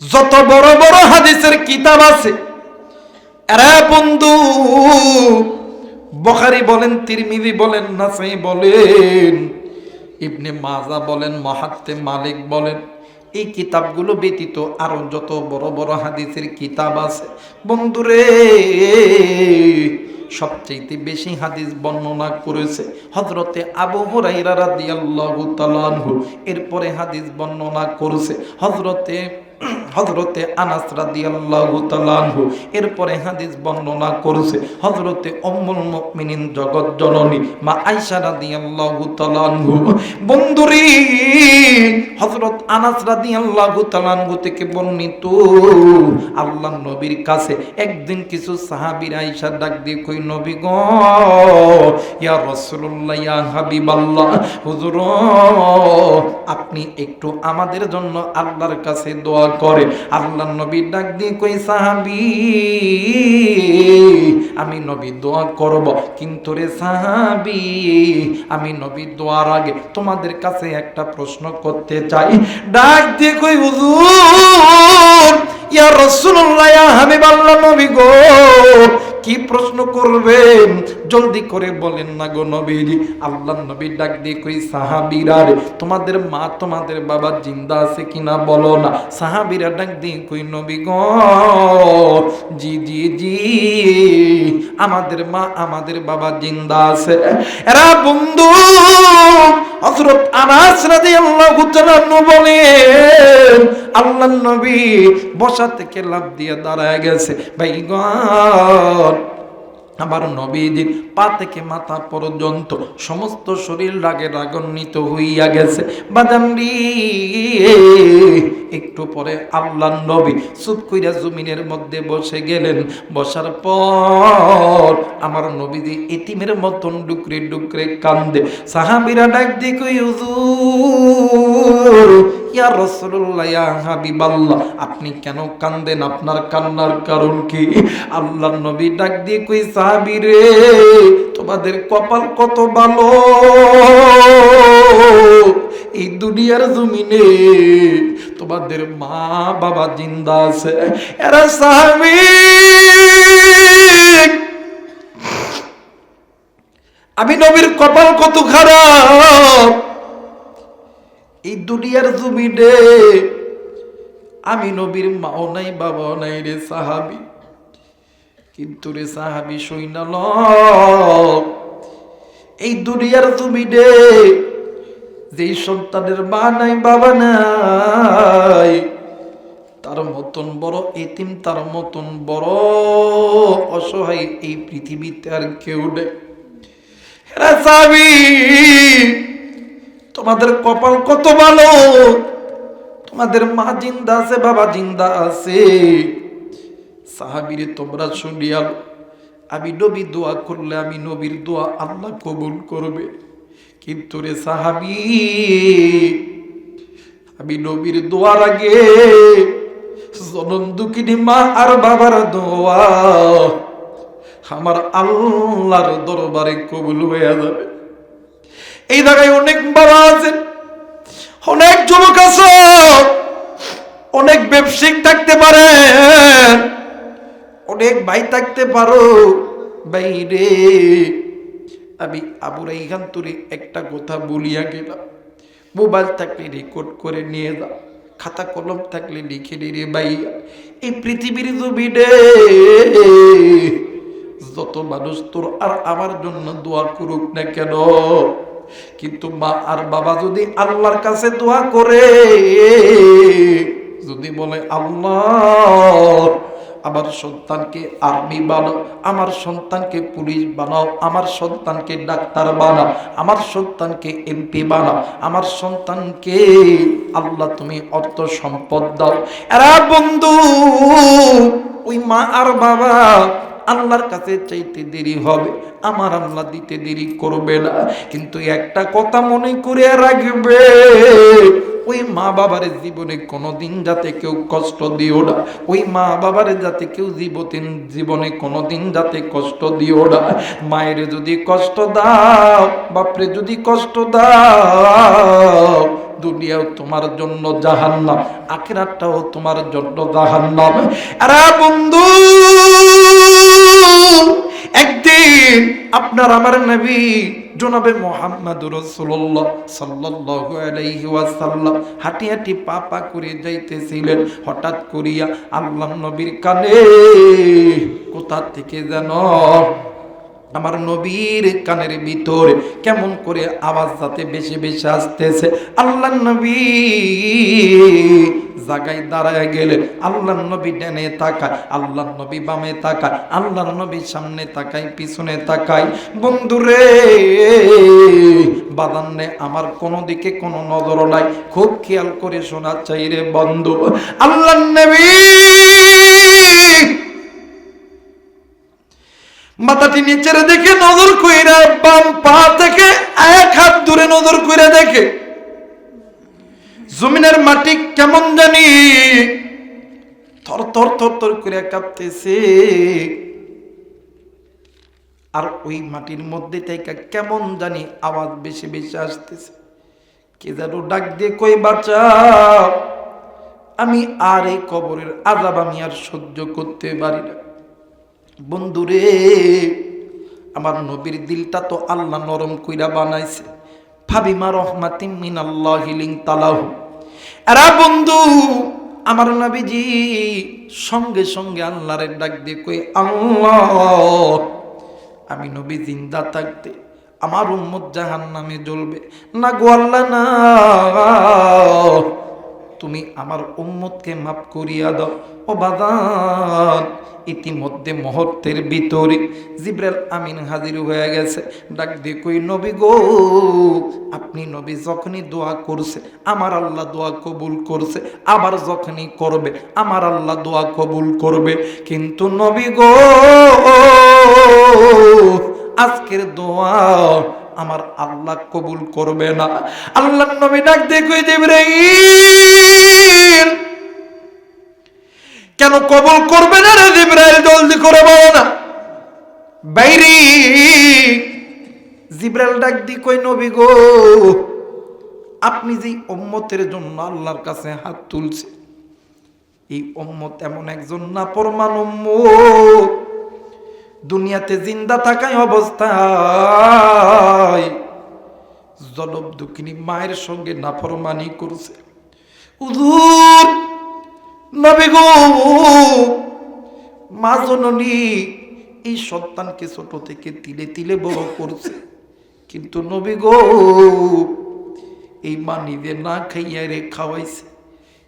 যত বড় বড় হাদিসের কিতাব আছে, আরে বন্ধু, বুখারী বলেন, তিরমিজি বলেন, নাসাই বলেন, ইবনে মাজাহ বলেন, মুহাদ্দিস মালিক বলেন, এই কিতাবগুলো ব্যতীত আরো যত বড় বড় হাদিসের কিতাব আছে, বন্ধুরে, সবচেয়ে বেশি হাদিস বর্ণনা করেছে হযরতে আবু হুরায়রা রাদিয়াল্লাহু তাআলা আনহু। এরপরে হাদিস বর্ণনা করেছে হযরতে আনাস রাদিয়াল্লাহু তাআলা আনহু। এরপরে হাদিস বর্ণনা করেছে হযরতে উম্মুল মুমিনিন জগৎ জননী মা আয়েশা রাদিয়াল্লাহু তাআলা আনহু। বন্ধুরে, হযরত আনাস রাদিয়াল্লাহু তাআলা আনহু থেকে বর্ণিত, আল্লাহর নবীর কাছে একদিন কিছু সাহাবীরা আয়েশা ডাক দিয়ে কই, নবী গো, ইয়া রাসূলুল্লাহ, ইয়া হাবিবাল্লাহ, হুজুর, আপনি একটু আমাদের জন্য আল্লাহর কাছে দোয়া করে। আল্লাহর নবী ডাক দিয়ে কই, সাহাবী, আমি নবী দোয়া করব, কিন্তু রে সাহাবী, আমি নবী দোয়ার আগে তোমাদের কাছে একটা প্রশ্ন করতে চাই। ডাক দিয়ে কই, হুজুর, ইয়া রাসূলুল্লাহ, ইয়া হাবিবাল্লাহ, নবী গো, কি প্রশ্ন করবেন, জলদি করে বলেন না গো নবীজি। আল্লাহর নবী ডাক দিয়ে কই, সাহাবীরা রে, তোমাদের মা তোমাদের বাবা জিন্দা আছে কিনা বলো না। সাহাবীরা ডাক দিয়ে কই, নবী গো, জি জি জি, আমাদের মা আমাদের বাবা জিন্দা আছে। এরা বন্ধু, হযরত আনাস রাদিয়াল্লাহু তাআলা বলেন, আল্লাহর নবী বসা থেকে লাফ দিয়ে দাঁড়ায় গেছে। ভাইগণ, আমার নবীজির পা থেকে মাথা পর্যন্ত সমস্ত শরীর রাগে রাগান্বিত হইয়া গেছে। বাদামরি, একটু পরে আল্লাহর নবী চুপ কইরা জমিনের মধ্যে বসে গেলেন। বসার পর আমার নবীজি এতিমের মতন ডুকরে ডুকরে কান্দে। সাহাবীরা ডাক দিয়ে কই, হুজুর, ইয়া রাসূলুল্লাহ, ইয়া হাবিবাল্লাহ, আপনি কেন কান্দেন, আপনার কান্নার কারণ কি? আল্লাহর নবী ডাক দিয়ে কই, সাহাবী রে, তোমাদের কপাল কত ভালো, এই দুনিয়ার জমিনে তোমাদের মা বাবা জিন্দা আছে। এরা সাহাবী, আমি নবীর কপাল কত খারাপ, এই দুনিয়ার জমিনে আমি নবীর মাও নাই বাবাও নাই রে সাহাবী। কিন্তু রে সাহাবী, শুইনা ল, এই দুনিয়ার জমিনে যেই সন্তানের মা নাই বাবা নাই, তার মতন বড় এতিম, তার মতন বড় অসহায় এই পৃথিবীতে আর কেউ নেই। হে সাহাবী, তোমাদের কপাল কত ভালো, তোমাদের মা জিন্দা আছে, বাবা জিন্দা আছে। সাহাবীরে, তোমরা শুনিয়া, আমি নবী দোয়া করলে আমি নবীর দোয়া আল্লাহ কবুল করবে। কিন্তু রে সাহাবী, আমি নবীর দোয়ার আগে জনম দুঃখিনী মা আর বাবার দোয়া আমার আল্লাহর দরবারে কবুল হয়ে যাবে। এই জায়গায় অনেক বাবা আছেন, অনেক যুবক আছে, অনেক ব্যবসায়িক থাকতে পারেন, অনেক ভাই থাকতে পারো। বাইরে আমি আবুরা এইখান তুলে একটা কথা বলিয়া গেলাম, মোবাইল থাকলে রেকর্ড করে নিয়ে যা, খাতা কলম থাকলে লিখে রে ভাইয়া। এই পৃথিবীর জমিনে যত মানুষ তোর আর আমার জন্য দোয়া করুক না কেন, কিন্তু মা আর বাবা যদি আল্লাহর কাছে দোয়া করে, যদি বলে আল্লাহ আমার সন্তানকে আর্মি বানাও, আমার সন্তানকে পুলিশ বানাও, আমার সন্তানকে ডাক্তার বানাও, আমার সন্তানকে এমপি বানাও, আমার সন্তানকে আল্লাহ তুমি অর্থ সম্পদ দাও। এরা বন্ধু ওই মা আর বাবা আল্লাহর কাছে চাইতে দেরি হবে, আমার আল্লাহ দিতে দেরি করবে না। কিন্তু একটা কথা মনে করে রাখবে, ওই মা বাবার জীবনে কোনোদিন যাতে কেউ কষ্ট দিও না, ওই মা বাবার যাতে কেউ জীবনে কোনোদিন যাতে কষ্ট দিও না। মায়ের যদি কষ্ট দাও, বাপরে যদি কষ্ট দাও, দুনিয়াও তোমার জন্য জাহান্নাম, আখিরাতটাও তোমার জন্য জাহান্নাম। আরে বন্ধু, একদিন আপনার আমার নবী জনাবে মুহাম্মদুর রাসূলুল্লাহ সাল্লাল্লাহু আলাইহি ওয়াসাল্লাম হাঁটি হাঁটি পা পা করে যাইতেছিলেন। হঠাৎ করিয়া আল্লাহর নবীর কানে কোথা থেকে যেন আমার নবীর কানের ভিতরে কেমন করে আওয়াজ যাতে বেশি বেশি আসতেছে। আল্লাহর নবী জায়গায় দাঁড়ায় গেলেন। আল্লাহর নবী ডানে তাকায়, আল্লাহর নবী বামে তাকায়, আল্লাহর নবী সামনে তাকায়, পিছনে তাকায়। বন্ধুরে বাদান্নে আমার কোনো দিকে কোনো নজর নাই, খুব খেয়াল করে শোনা চাই রে বন্ধু। আল্লাহর নবী মাথাটি নিচের দিকে নজর কইরা বাম পা থেকে এক হাত দূরে নজর কইরা দেখে জমিনের মাটি কেমন জানি থর থর থর থর করে কাঁপতেছে। আর ওই মাটির মধ্যে থেকে কেমন জানি আওয়াজ বেশি বেশি আসতেছে। কে যেন ডাক দিয়ে কই, বাঁচাও, আমি আর এই কবরের আযাব আমি আর সহ্য করতে পারি না। বন্ধুরে আমার নবীর দিলটা তো আল্লাহ নরম কইরা বানাইছে। ফাবিমা রহমাতিম মিনাল্লাহি লিনতালাহু। আরে বন্ধু আমার নবীজি সঙ্গে সঙ্গে আল্লাহরে ডাক দিয়ে কই, আল্লাহ, আমি নবী জিন্দা থাকতে আমার উম্মত জাহান্নামে জ্বলবে না গো আল্লাহ, না, তুমি আমার উম্মতকে মাফ করিয়া দাও। ও বাদান, ইতিমধ্যে মুহূর্তের ভিতরে জিবরাইল আমিন হাজির হয়ে গেছে। ডাক দিয়ে কই, নবী গো, আপনি নবী যখনই দোয়া করছে আমার আল্লাহ দোয়া কবুল করছে, আবার যখনই করবে আমার আল্লাহ দোয়া কবুল করবে। কিন্তু নবী গো, আজকের দোয়া আমার আল্লাহ কবুল করবে না। আল্লাহর নবী ডাক দিয়ে কই, জিবরাইল, কেন কবুল করবে না রে জিবরাইল, জলদি করে বলো না। বাইরে জিবরাইল ডাক দি কই, নবী গো, আপনি যে উম্মতের জন্য আল্লাহর কাছে হাত তুলছে, এই উম্মত এমন একজন নাফরমান উম্মত, দুনিয়াতে জিন্দা থাকায় অবস্থায় জনম দুঃখিনী মায়ের সঙ্গে নাফরমানি করছে। হুজুর, নবী গো, মা জননী এই সন্তানকে ছোট থেকে তিলে তিলে বড় করছে, কিন্তু নবী গো, এই মা নিজে না খাইয়া রে খাওয়াইছে,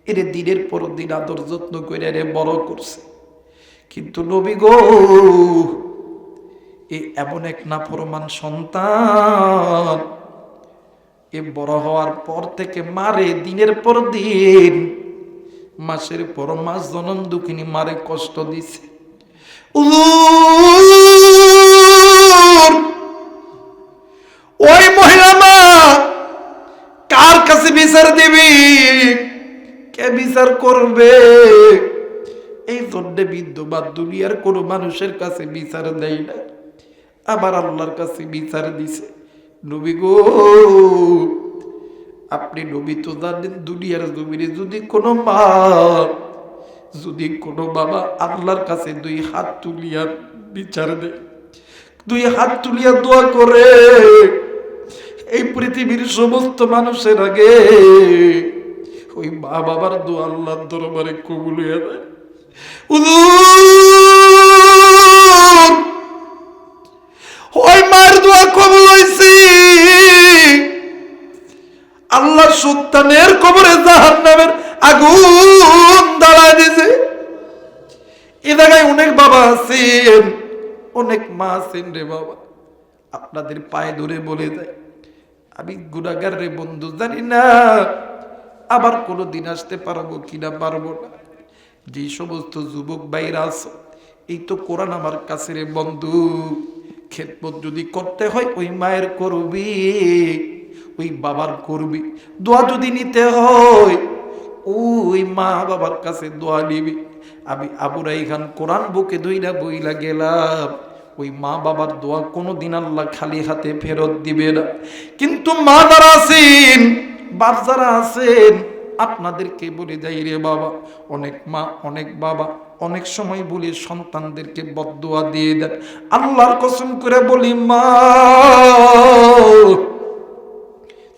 এরে দিনের পর দিন আদর যত্ন করে রে বড় করছে। কিন্তু নবী গো, এই এমন এক নাফরমান সন্তান, এ বড় হওয়ার পর থেকে মারে দিনের পর দিন, মাসের পর মাস জনম দুঃখিনী মারে কষ্ট দিছে। ওই মহিলা মা কার কাছে বিচার দিবি, কে বিচার করবে? এই জন্যে বিদ্যমান দুনিয়ার কোনো মানুষের কাছে বিচার দেয় না, আবার আল্লাহর কাছে বিচার দিছে। নবী গো, আপনি নবী তো জানেন দুনিয়ার জমিনে যদি কোনো মা, যদি কোনো বাবা আল্লাহর কাছে দুই হাত তুলিয়া বিচার দেয়, দুই হাত তুলিয়া দোয়া করে, এই পৃথিবীর সমস্ত মানুষের আগে ওই মা বাবার দোয়া আল্লাহর দরবারে কবুল হয়ে যায়। ওই মার দোয়া কবুল হয়েছে, আল্লাহ সন্তানের কবরে জাহান্নামের আগুন দাঁড়ায় দিয়েছে। এ জায়গায় অনেক বাবা আছেন, অনেক মা আছেন রে বাবা, আপনাদের পায়ে ধরে বলে যায়, আমি গুনাহগার রে বন্ধু, জানি না আবার কোনোদিন আসতে পারবো কিনা পারবো না। যে সমস্ত যুবক ভাইরা আছে, এই তো কোরআন আমার কাছে রে বন্ধু, খেদমত যদি করতে হয় ওই মায়ের করবি, ওই বাবার করবি, দোয়া যদি নিতে হয় ওই মা বাবার কাছে দোয়া নিবি। আমি আবু রাইহান কোরআন বুকে ধইরা বইলা গেলাম, ওই মা বাবার দোয়া কোনোদিন আল্লাহ খালি হাতে ফেরত দিবে না। কিন্তু মা যারা আছেন, বাপ যারা আছেন, আপনাদেরকে বলে যাই রে বাবা, অনেক মা অনেক বাবা অনেক সময় বলি সন্তানদেরকে বদদোয়া দিয়ে দেন। আল্লাহর কসম করে বলি মা,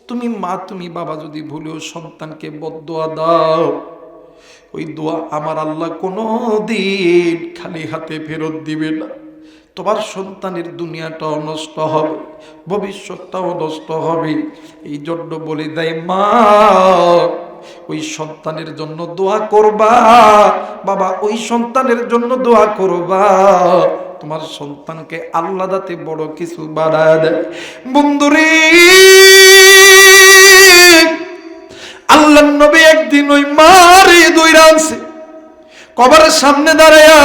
তুমি মা তুমি বাবা যদি ভুলেও সন্তানকে বদদোয়া দাও, ওই দোয়া আমার আল্লাহ কোনো দিন খালি হাতে ফেরত দিবে না। তোমার সন্তানের দুনিয়াটাও নষ্ট হবে, ভবিষ্যৎটাও নষ্ট হবে। এই জন্য বলে দেয় মা, ওই সন্তানের জন্য দোয়া করবা, বাবা ওই সন্তানের জন্য দোয়া করবা, তোমার সন্তানকে আল্লাহ দাতে বড় কিছু বাড়ায় দেয়। বন্ধুরে, আল্লাহ নবী একদিন ওই মারে দইরা আনছে, কবরের সামনে দাঁড়ায়া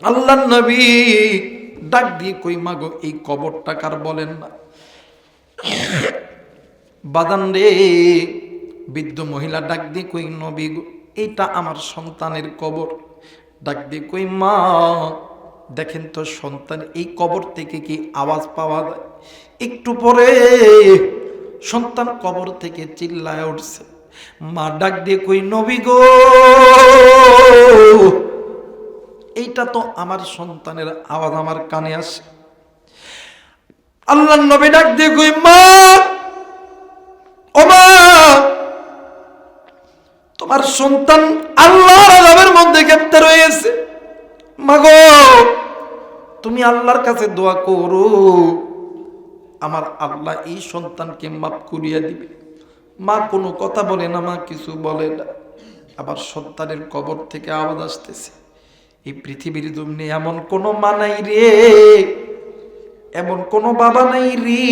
আল্লাহ নবী ডাক দিয়ে কই মাগো এই কবরটা কার বলেন না। বাদান রে, বৃদ্ধ মহিলা ডাক দিয়ে কই নবী গো, এইটা আমার সন্তানের কবর। ডাক দিয়ে কই মা, দেখেন তো সন্তান এই কবর থেকে কি আওয়াজ পাওয়া যায়? একটু পরে সন্তান কবর থেকে চিল্লায় উঠছে। মা ডাক দিয়ে কই নবী গো, এইটা তো আমার সন্তানের আওয়াজ আমার কানে আসে। আল্লাহর নবী ডাক দিয়ে কই মা, ও মা, তোমার সন্তান আল্লাহর আযাবের মধ্যে গ্রেফতার হয়েছে। মাগো তুমি আল্লাহর কাছে দোয়া করো, আমার আল্লাহ এই সন্তানকে মাফ করিয়া দিবে। মা কোনো কথা বলে না, মা কিছু বলে না। আবার সন্তানের কবর থেকে আওয়াজ আসতেছে। এই পৃথিবীর জমিনে এমন কোনো মা নাই রে, এমন কোনো বাবা নাই রে,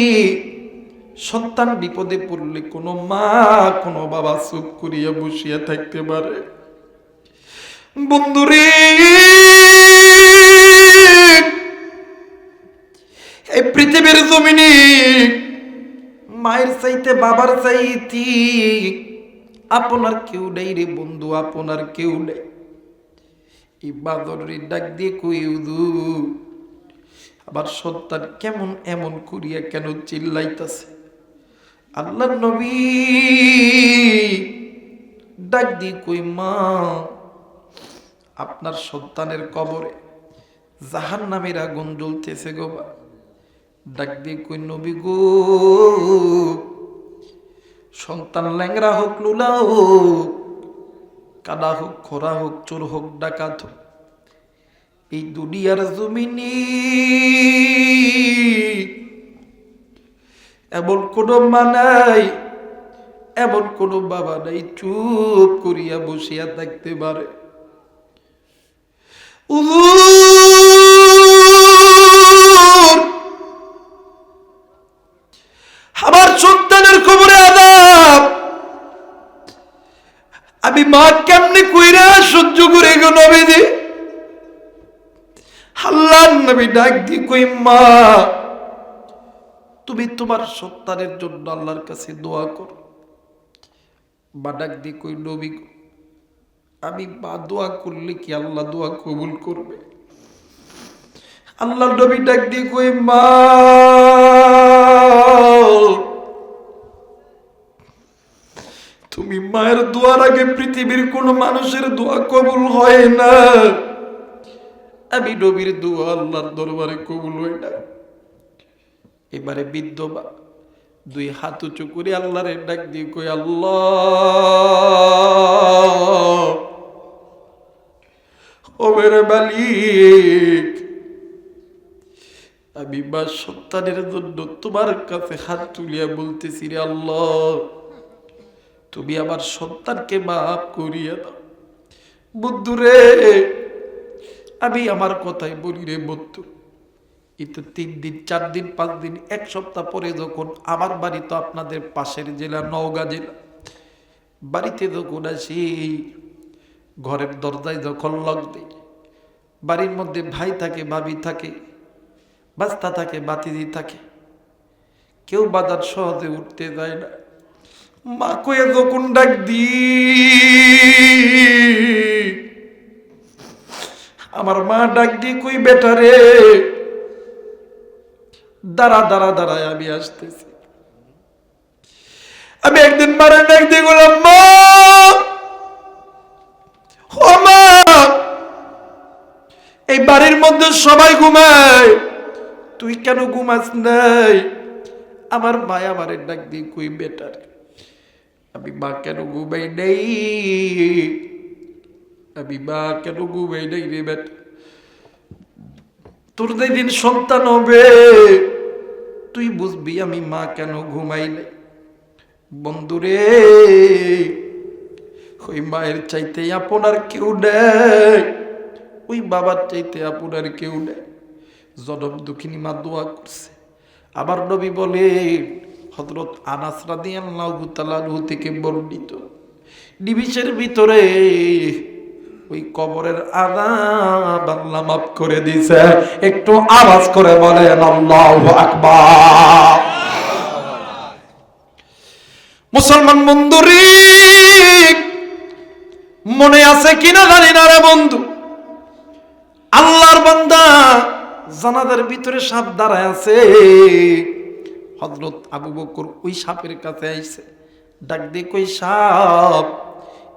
সন্তান বিপদে পড়লে কোনো মা কোনো বাবা চুপ করিয়া বসিয়া থাকতে পারে। বন্ধুরে, এই পৃথিবীর জমিনে মায়ের চাইতে বাবার চাইতে আপনার কেউ নেই রে বন্ধু, আপনার কেউ নেই। এই বাদরের ডাক দিয়ে কই হুজুর, আবার সন্তান কেমন এমন করিয়া কেন চিল্লাইতাছে? আল্লাহর নবী ডাক দিয়ে কই মা, আপনার সন্তানের কবরে জাহান্নামের আগুন জ্বলতেছে গো। ডাক দিয়ে কই নবী গো, সন্তান ল্যাংরা হোক, লুলা হোক, কাদা হোক, খোরা হোক, চোর হোক, ডাকাত হোক, এই দুনিয়ার জমিনে এমন কোনো মা নাই, এমন কোনো বাবা নাই চুপ করিয়া বসিয়া থাকতে পারে। আমার সন্তানের খবরে আযাব আমি মা কেমনে কইরা সহ্য করে গো নবীজি? আল্লাহর নবী ডাক দিয়ে কই মা, তুমি তোমার সন্তানের জন্য আল্লাহর কাছে দোয়া করো। মা ডাক দিয়ে কই নবী গো, আমি মা দোয়া করলে কি আল্লাহ দোয়া কবুল করবে? আল্লাহর নবী ডাক দিয়ে কই মা, তুমি মায়ের দোয়ার আগে পৃথিবীর কোন মানুষের দোয়া কবুল হয় না। আমি নবীর দোয়া আল্লাহর দরবারে কবুল হয় না। এবারে বিধবা দুই হাত উঁচু করে আল্লাহরে ডাক দিয়ে কই আল্লাহ, ও মেরে মালিক, আমি মা সন্তানের জন্য তোমার কাছে হাত তুলিয়া বলতেছি রে আল্লাহ, তুমি আমার সন্তানকে মাফ করিয়া দাও। বন্ধু রে, আমি আমার কথাই বলি রে বন্ধু, এটা 3 দিন 4 দিন 5 দিন 1 সপ্তাহ পরে যখন আমার বাড়ি তো আপনাদের পাশের জেলা নওগাঁ জেলা, বাড়িতে যখন আসি ঘরের দরজায় যখন লক দিই, বাড়ির মধ্যে ভাই থাকে, ভাবি থাকে, বাস্তা থাকে, বাতিজি থাকে, কেউ বাজার সহজে উঠতে যায় না। মা কয়ে যখন ডাক দি, আমার মা ডাক দিয়ে কই বেটা রে, দাঁড়া দাঁড়া দাঁড়ায় আমি আসতেছি। আমি একদিন মারা ডাক দিয়ে বললাম, মা ও মা, এই বাড়ির মধ্যে সবাই ঘুমায়, তুই কেন ঘুমাস নাই? আমার মা আমার ডাক দিয়ে কই বেটা রে, আমি মা কেন ঘুমাই নেই, আমি মা কেন ঘুমাই নেই রে বেটা, তোর যেদিন সন্তান হবে তুই বুঝবি আমি মা কেন ঘুমাই নাই। বন্ধুরে, ওই মায়ের চাইতে আপনার কেউ নেই, ওই বাবার চাইতে আপনার কেউ নেই। জনম দুঃখিনী মা দোয়া করছে। আবার নবী বলে, হযরত আনাস রাদিয়াল্লাহু তাআলা আনহু থেকে বর্ণিত, নিমিষের ভিতরে ওই কবরের আযাব আল্লাহ মাফ করে দিয়েছে। একটু আওয়াজ করে বলেন আল্লাহু আকবার। মুসলমান বন্ধুরে, মনে আছে কিনা জানি না রে বন্ধু, আল্লাহর বান্দা জানাজার ভিতরে সাপ দাঁড়ায় আছে। হযরত আবু বকর ওই সাপের কাছে আইছে, ডাক দিয়ে কই সাপ,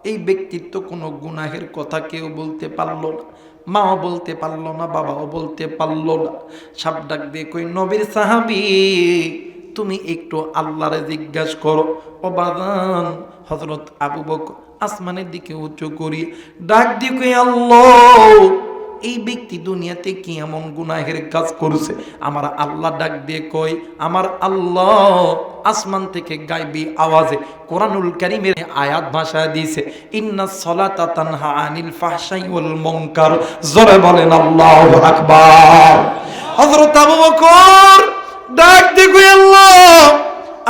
এই ব্যক্তির তো কোনো গুনাহের কথা কেউ বলতে পারলো না, মাও বলতে পারলো না, বাবাও বলতে পারলো না। সাপ ডাক দিয়ে কই নবীর সাহাবী, তুমি একটু আল্লাহরে জিজ্ঞাসা করো। ও বাজান, হযরত আবু বকর আসমানের দিকে উঁচু করি ডাক দিয়ে কই আল্লাহ, এই ব্যক্তি দুনিয়াতে কি এমন গুনাহের কাজ করছে? আমার আল্লাহ ডাক দিয়ে কই, আমার আল্লাহ আসমান থেকে গায়বী আওয়াজে কোরআনুল কারীমের আয়াত ভাষা দিয়েছে, ইন্নাস সালাতা তানহা আনিল ফাহশাই ওয়াল মুনকার। জোরে বলেন আল্লাহু আকবার। হযরত আবু বকর ডাক দিয়ে কই আল্লাহ,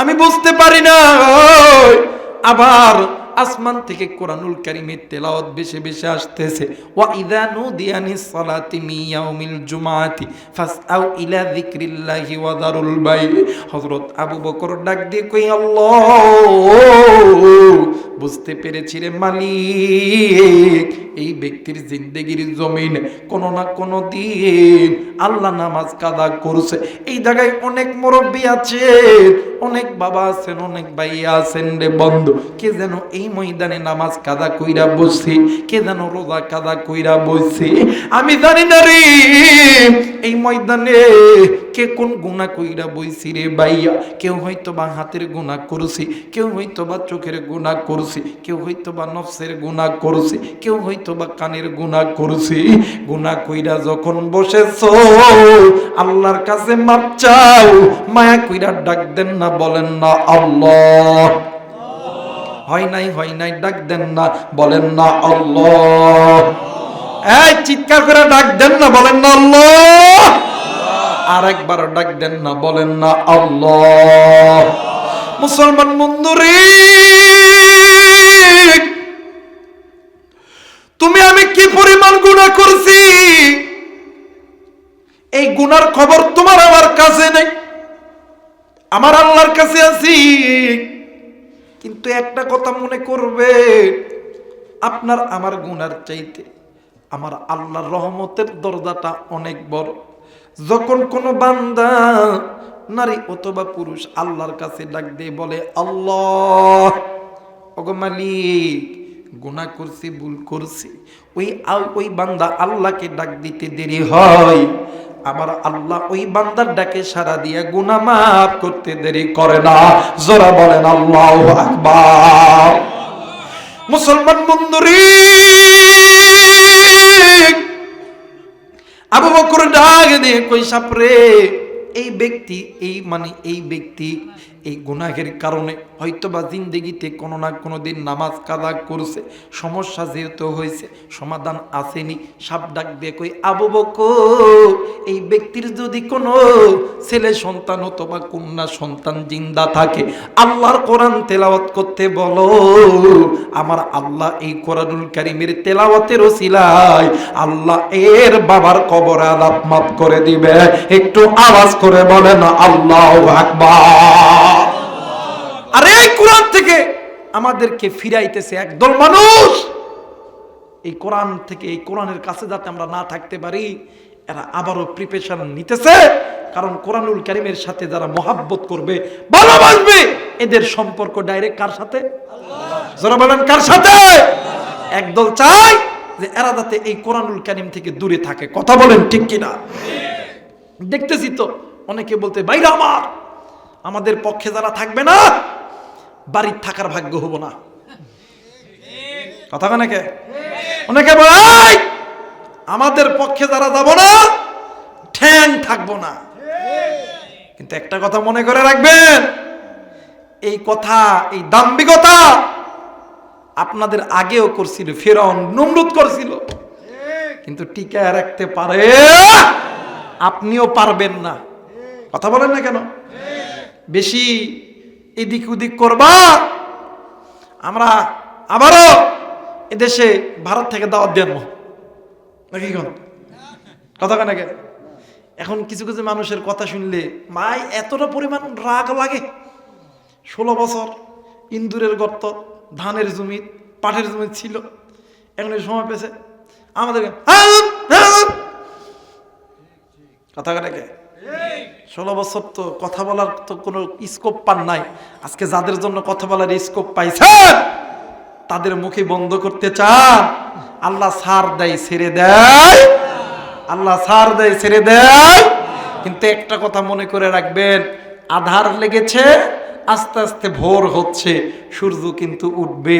আমি বুঝতে পারি না। আবার আসমান থেকে কোরআনুল কারীমের তেলাওয়াত বেশি বেশি আসতেছে, ওয়া ইযা নুদিয়া লিস সালাতি মিন ইয়াউমিল জুমআতি ফাসআউ ইলা যিকরিল্লাহি ওয়া যারুল বাই। হযরত আবু বকর ডাক দিয়ে কই আল্লাহ, বুঝতে পেরেছি রে মালিক, এই ব্যক্তির জিন্দেগির জমিন কোনো না কোনো দিন আল্লাহ নামাজ কাদা করছে। এই জায়গায় অনেক মুরব্বী আছে, অনেক বাবা আছেন, অনেক ভাইয়া আছেন রে বন্ধু, কে যেন এই ময়দানে নামাজ কাদা কইরা বসছি, কে যেন রোজা কাদা কইরা বসছি, আমি জানি না রে এই ময়দানে কে কোন গুনাহ কইরা বইছি রে ভাইয়া। কেউ হয়তো বা হাতের গুনাহ করছি, কেউ হয়তো বা চোখের গুনাহ করছি, কেউ হয়তো বা নফসের গুনাহ করছি, কেউ হয়তো বা কানের গুনাহ করছি। গুনাহ কইরা যখন বসেছো আল্লাহর কাছে মাপ চাও, মায়া কইরা ডাক দেন না, বলেন না আল্লাহ। হয় নাই ডাক দেন না, বলেন না আল্লাহ। এই চিৎকার করে ডাক দেন না, বলেন না আল্লাহ। আর একবার ডাক দেন না, বলেন না আল্লাহ। মুসলমান বন্ধুরে, তুমি আমি কি পরিমাণ গুনাহ করছি, এই গুনার খবর তোমার আমার কাছে নেই, আমার আল্লাহর কাছে আছি। কিন্তু একটা কথা মনে করবে, আপনার আমার গুনার চাইতে আমার আল্লাহর রহমতের দরজাটা অনেক বড়। যখন কোনো বান্দা, নারী অথবা পুরুষ, আল্লাহর কাছে ডাক দিয়ে বলে আল্লাহ, ওগো মালিক, গুনাহ করছি, ভুল করছি, ওই বান্দা আল্লাহকে ডাক দিতে দেরি হয়, আমার আল্লাহ ওই বান্দার ডাকে সাড়া দিয়ে গুনাহ মাফ করতে দেরি করে না। জোরে বলেন আল্লাহু আকবার। মুসলমান বন্ধুরে, আবু বকর ডাক দিয়ে কই সাপরে, এই ব্যক্তি এই গুনাহের কারণে হয়তোবা জিন্দেগিতে কোনো না কোনো দিন নামাজ কাজা করছে, সমস্যা যেহেতু হয়েছে, সমাধান আসেনি, সাপ ডাক দিয়ে কই আবু বকর, এই ব্যক্তির যদি কোনো ছেলে সন্তান অথবা কন্যা সন্তান জিন্দা থাকে আল্লাহর কোরআন তেলাওয়াত করতে বলো। আমার আল্লাহ এই কোরআনুল কারীমের তেলাওয়াতের ওসিলায় আল্লাহ এর বাবার কবর আযাব মাফ করে দিবে। একটু আওয়াজ করে বলেন আল্লাহু আকবার। আর এই কোরআন থেকে আমাদেরকে ফিরাইতেছে একদল মানুষ। এই কোরআন থেকে, এই কোরআনের কাছে যাতে আমরা না থাকতে পারি, এরা আবারও প্রিপারেশন নিতেছে। কারণ কোরআনুল কারীমের সাথে যারা মহাব্বত করবে, ভালোবাসবে, এদের সম্পর্ক ডাইরেক্ট কার সাথে? যারা বলেন কার সাথে? একদল চায় যে এরা যাতে এই কোরআনুল কারীম থেকে দূরে থাকে। কথা বলেন ঠিক কিনা? দেখতেছি তো অনেকে বলতে, ভাইরা আমার, আমাদের পক্ষে যারা থাকবে না বাড়ির থাকার ভাগ্য হবো না। কথা অনেকে অনেকে বলে আমাদের পক্ষে যারা যাব না ঠ্যাং থাকবো না। কিন্তু একটা কথা মনে করে রাখবেন, এই কথা, এই দাম্ভিকতা আপনাদের আগেও করছিল, ফিরআউন নমরুদ করছিল, কিন্তু টিকায় রাখতে পারে, আপনিও পারবেন না। কথা বলেন না কেন? বেশি এদিক ওদিক করবা। আমরা আবারও এদেশে ভারত থেকে দাওয়াত দেন নাকি? কথা কেন? এখন কিছু কিছু মানুষের কথা শুনলে মাই এতটা পরিমাণ রাগ লাগে। 16 বছর ইন্দুরের গর্ত, ধানের জমি, পাটের জমি ছিল, এখন সময় পেয়েছে আমাদের কথা কেন? 16 বছর তো কথা বলার তো কোনো স্কোপ পান নাই। আজকে যাদের জন্য কথা বলার স্কোপ পাইছে তাদের মুখে বন্ধ করতে চান। আল্লাহ ছাড় দেয় ছেড়ে দেয়, আল্লাহ ছাড় দেয় ছেড়ে দেয়। কিন্তু একটা কথা মনে করে রাখবেন, আধার লেগেছে, আস্তে আস্তে ভোর হচ্ছে, সূর্য কিন্তু উঠবে।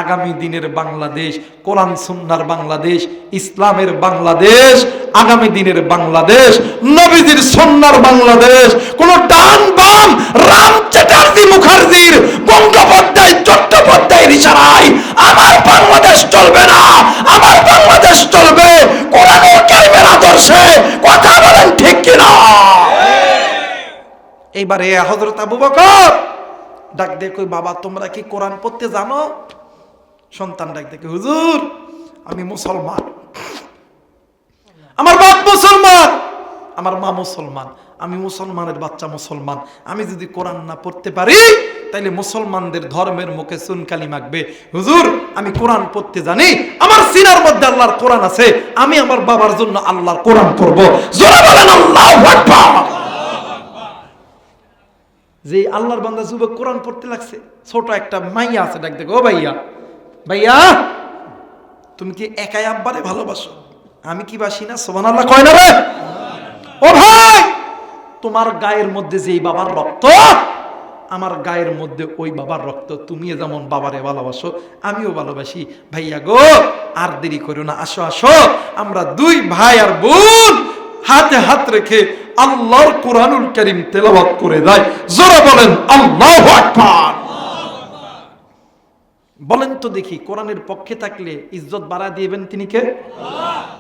আগামী দিনের বাংলাদেশ, কোরআন সুন্নাহর বাংলাদেশ, ইসলামের বাংলাদেশ, আগামী দিনের বাংলাদেশ, নবীজির সুন্নাহর বাংলাদেশ। কোন ডান বাম, রাম চ্যাটার্জি মুখার্জির, বঙ্গোপাধ্যায় চট্টোপাধ্যায়ের ইশারায় আমার বাংলাদেশ চলবে না। আমার বাংলাদেশ চলবে কোরআনুল কারীমের আদর্শে। কথা বলেন ঠিক কিনা? এইবারে হযরত আবু বকর ডাক দিয়ে কই, বাবা তোমরা কি কোরআন পড়তে জানো? সন্তান ডাক দিয়ে, হুজুর আমি মুসলমান, আমার বাপ মুসলমান, আমার মা মুসলমান, আমি মুসলমানের বাচ্চা মুসলমান। আমি যদি কোরআন না পড়তে পারি তাইলে মুসলমানদের ধর্মের মুখে চুনকালি মাখবে। হুজুর আমি কোরআন পড়তে জানি, আমার সিনার মধ্যে আল্লাহর কোরআন আছে, আমি আমার বাবার জন্য আল্লাহর কোরআন পড়ব। জোরে বলেন আল্লাহু আকবার। যে আল্লাহর বান্দা যুবক কোরআন পড়তে লাগছে, ছোট একটা মাইয়া আছে, ডাক দেখো, ও ভাইয়া, ভাইয়া তুমি কি একাই আব্বারে ভালোবাসো? আমি কি বাসি না? সুবহানাল্লাহ কয় না রে? ও ভাই, তোমার গায়ের মধ্যে যেই বাবার রক্ত, আমার গায়ের মধ্যে ওই বাবার রক্ত। তুমি যেমন বাবারে ভালোবাসো আমিও ভালোবাসি। ভাইয়া গো আর দেরি করো না, আসো আসো, আমরা দুই ভাই আর বোন হাতে হাত রেখে আল্লাহর কোরআনুল কারীম তেলাওয়াত করে দেয়। জোরে বলেন আল্লাহু আকবার। বলেন তো দেখি, কোরআনের পক্ষে থাকলে ইজ্জত বাড়া দিবেন তিনি কে?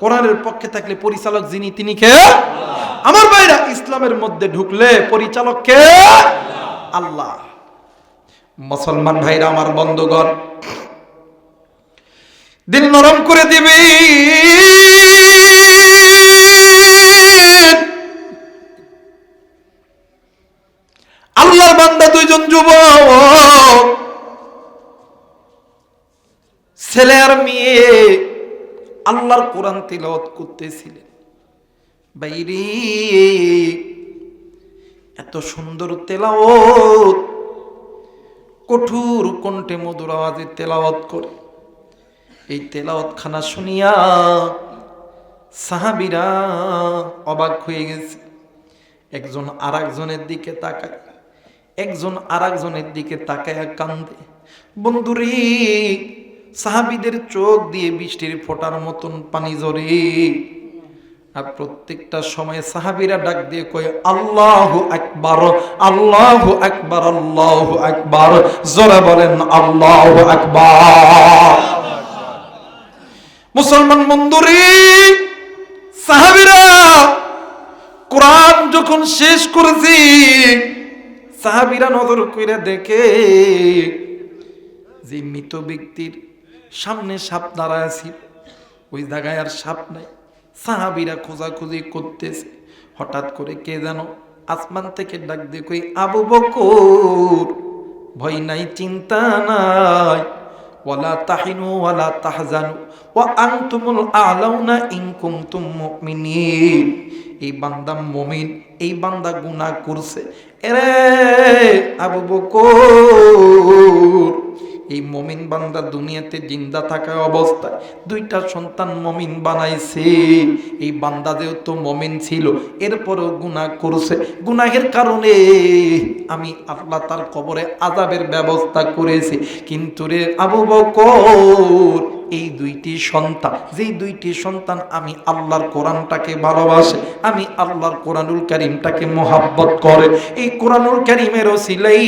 কোরআনের পক্ষে থাকলে পরিচালক যিনি তিনি কে? আমার ভাইরা, ইসলামের মধ্যে ঢুকলে পরিচালক কে? আল্লাহ। মুসলমান ভাইরা আমার, বন্ধুগণ, দিল নরম করে দিবি। আল্লাহর বান্দা দুইজন যুবক, ছেলে আর মেয়ে, আল্লাহর কোরআন তিলাওয়াত করতেছিলেন। বাইরে এত সুন্দর তেলাওয়াত, কঠোর কণ্ঠে মধুর আওয়াজে তেলাওয়াত করে। এই তেলাওয়াত খানা শুনিয়া সাহাবীরা অবাক হয়ে গেছে। একজন আরেকজনের দিকে তাকায়, একজন আরেকজনের দিকে তাকায় কান্দে। বন্ধুরে, সাহাবীদের চোখ দিয়ে বৃষ্টির ফোঁটার মতন পানি ঝরে। আর প্রত্যেকটা সময় সাহাবীরা ডাক দিয়ে কয় আল্লাহু আকবার, আল্লাহু আকবার, আল্লাহু আকবার। জোরে বলেন আল্লাহু আকবার। মুসলমান বন্ধুরে, সাহাবীরা কোরআন যখন শেষ করেছে, সাহাবীরা নজর কইরা দেখে যে মৃত ব্যক্তির সামনে সাপ দাঁড়ায় আছে, ওই জায়গায় আর সাপ নাই। সাহাবীরা খোঁজাখুঁজি করতেছে, হঠাৎ করে কে যেন আসমান থেকে ডাক দিয়ে কই আবু বকর, ভয় নাই, চিন্তা নাই, ওয়ালা তাহিনু ওয়ালা তাহজানু ওয়া আনতুমুল আ'লাউনা ইন কুনতুম মুমিনিন। এই বান্দা মুমিন, এই বান্দা গুনাহ করছে। এরে আবু বকর, এই মুমিন বান্দা দুনিয়াতে জিন্দা থাকা অবস্থায় দুইটা সন্তান মুমিন বানাইছে। এই বান্দা যেহেতু মুমিন ছিল, এরপরেও গুনাহ করছে, গুনাহের কারণে আমি আল্লাহ তার কবরে আযাবের ব্যবস্থা করেছি। কিন্তু রে আবু বকর, এই দুইটি সন্তান, যেই দুইটি সন্তান আমি আল্লাহর কোরআনটাকে ভালোবাসে, আমি আল্লাহর কোরআনুল কারীমটাকে মহব্বত করে, এই কোরআনুল কারীমের ওসিলাই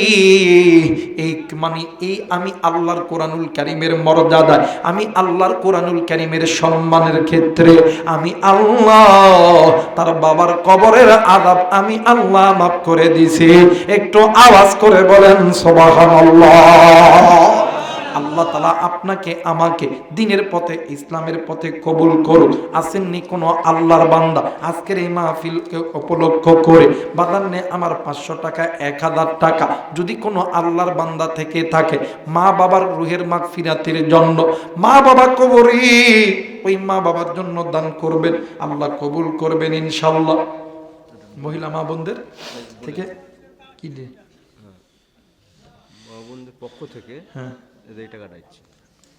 এই মানে এই আমি আল্লাহর কোরআনুল কারীমের মর্যাদা, আমি আল্লাহর কোরআনুল কারীমের সম্মানের ক্ষেত্রে আমি আল্লাহ তার বাবার কবরের আযাব আমি আল্লাহ মাফ করে দিছি। একটু আওয়াজ করে বলেন সুবহানাল্লাহ। আল্লাহ তাআলা আপনাকে আমাকে দ্বীনের পথে, ইসলামের পথে কবুল করুন। আসেননি কোনো আল্লাহর বান্দা আজকের এই মাহফিলকে উপলক্ষ করে বাদান্নে আমার 500 টাকা, 1000 টাকা যদি কোনো আল্লাহর বান্দা থেকে থাকে, মা বাবার রুহের মাগফিরাতের জন্য, মা বাবা কবরে, ওই মা বাবার জন্য দান করবেন, আল্লাহ কবুল করবেন ইনশাআল্লাহ। মহিলা মা বোনদের থেকে কি দিয়ে মা বোনদের পক্ষ থেকে হ্যাঁ এই টাকাটা দিচ্ছি।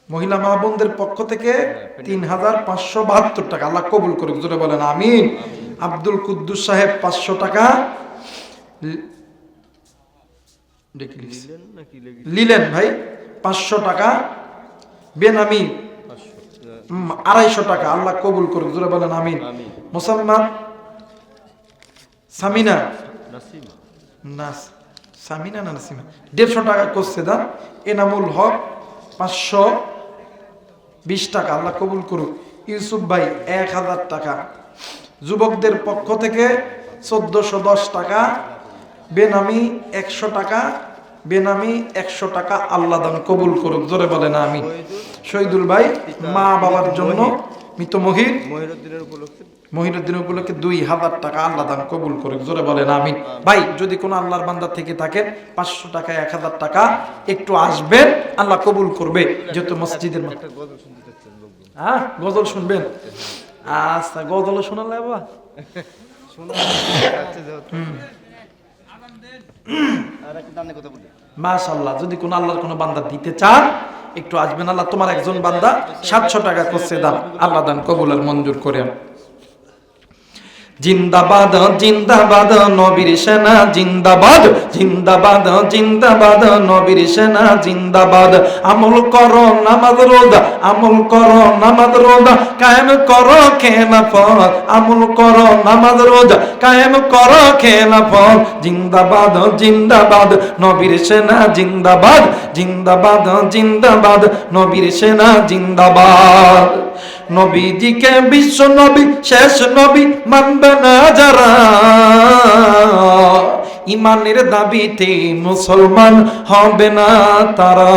মহিলা মা বোনদের পক্ষ থেকে 3572 টাকা, আল্লাহ কবুল করুক। জোরে বলেন আমিন। আব্দুল কুদ্দুস সাহেব 500 টাকা লিলেন ভাই, 500 টাকা বেনামি, 250 টাকা, আল্লাহ কবুল করুক। জোরে বলেন আমিন। মুসলমান সামিনা সামিনা না নাসিমা 150 টাকা করছে দান। এনামুল হক 520 টাকা, আল্লাহ কবুল করুক। ইউসুফ ভাই 1000 টাকা। যুবকদের পক্ষ থেকে 1410 টাকা, বেনামি 100 টাকা, বেনামি 100 টাকা, আল্লাহ দান কবুল করুক। জোরে বলেন আমিন। শহীদুল ভাই মা বাবার জন্য, মৃত মহিনুদ্দিনের উপলক্ষে 2000 টাকা, আল্লাহ দান কবুল করুক। জোরে বলেন আমিন। ভাই যদি কোনো আল্লাহর বান্দা থেকে থাকে 500 টাকা, 1000 টাকা একটু আসবেন, আল্লাহ কবুল করবে। যেহেতু মসজিদের হ্যাঁ গজল শুনবেন, আচ্ছা গজল শোনালে বাবা মাশাআল্লাহ। যদি কোনো আল্লাহর কোনো বান্দা দিতে চান একটু আসবেন, আল্লাহ তোমার একজন বান্দা 700 টাকা করছে দান, আল্লাহ দান কবুল আর মঞ্জুর করেন। জিন্দাবাদ জিন্দাবাদ নবীর সেনা, জিন্দাবাদ জিন্দাবাদ জিন্দাবাদ নবীর সেনা, জিন্দাবাদ। আমল করো নামাজ রোজা, আমল করো নামাজ রোজা, কায়েম করো খেলাফত, আমল করো নামাজ রোজা, কায়েম করো খেলাফত। জিন্দাবাদ জিন্দাবাদ নবীর সেনা, জিন্দাবাদ জিন্দাবাদ জিন্দাবাদ নবীর সেনা, জিন্দাবাদ। নবীজিকে বিশ্ব নবী, শেষ নবী মানবে না যারা, ইমানের দাবিতে মুসলমান হবে না তারা।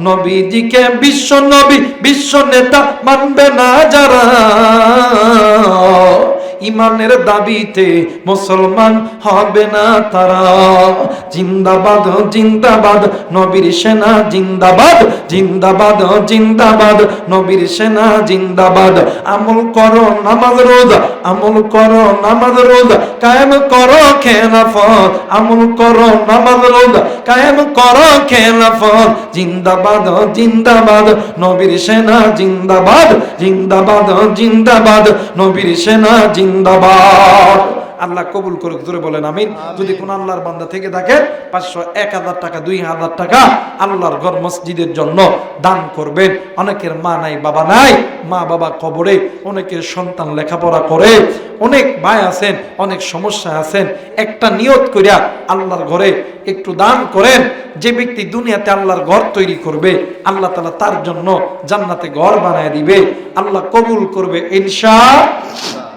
নবীজিকে বিশ্ব নবী, বিশ্ব নেতা মানবে না যারা, ইমানের দাবিতে মুসলমান হবে না তারা। জিন্দাবাদ জিন্দাবাদ নবীর সেনা, জিন্দাবাদ জিন্দাবাদ জিন্দাবাদ নবীর সেনা, জিন্দাবাদ। আমল করো নামাজ রোজা, আমল করো নামাজ রোজা, কায়েম করো খেলাফত, আমল করো নামাজ রোজা, কায়েম করো খেলাফত। জিন্দাবাদ জিন্দাবাদ নবীর সেনা, জিন্দাবাদ জিন্দাবাদ জিন্দাবাদ নবীর সেনা, জিন্দাবাদ। আল্লাহ কবুল করুক, জোরে বলেন আমিন। যদি কোন আল্লাহর বান্দা থেকে থাকে 500, 1000 টাকা, 2000 টাকা আল্লাহর ঘর মসজিদের জন্য দান করবেন। অনেকের মা নাই, বাবা নাই, মা বাবা কবরে, অনেকের সন্তান লেখাপড়া করে, অনেক ভাই আছেন, অনেক সমস্যা আছেন। একটা নিয়ত কইরা আল্লাহর ঘরে একটু দান করেন। যে ব্যক্তি দুনিয়াতে আল্লাহর ঘর তৈরি করবে, আল্লাহ তাআলা তার জন্য জান্নাতে ঘর বানায় দিবে, আল্লাহ কবুল করবে ইনশাআল্লাহ।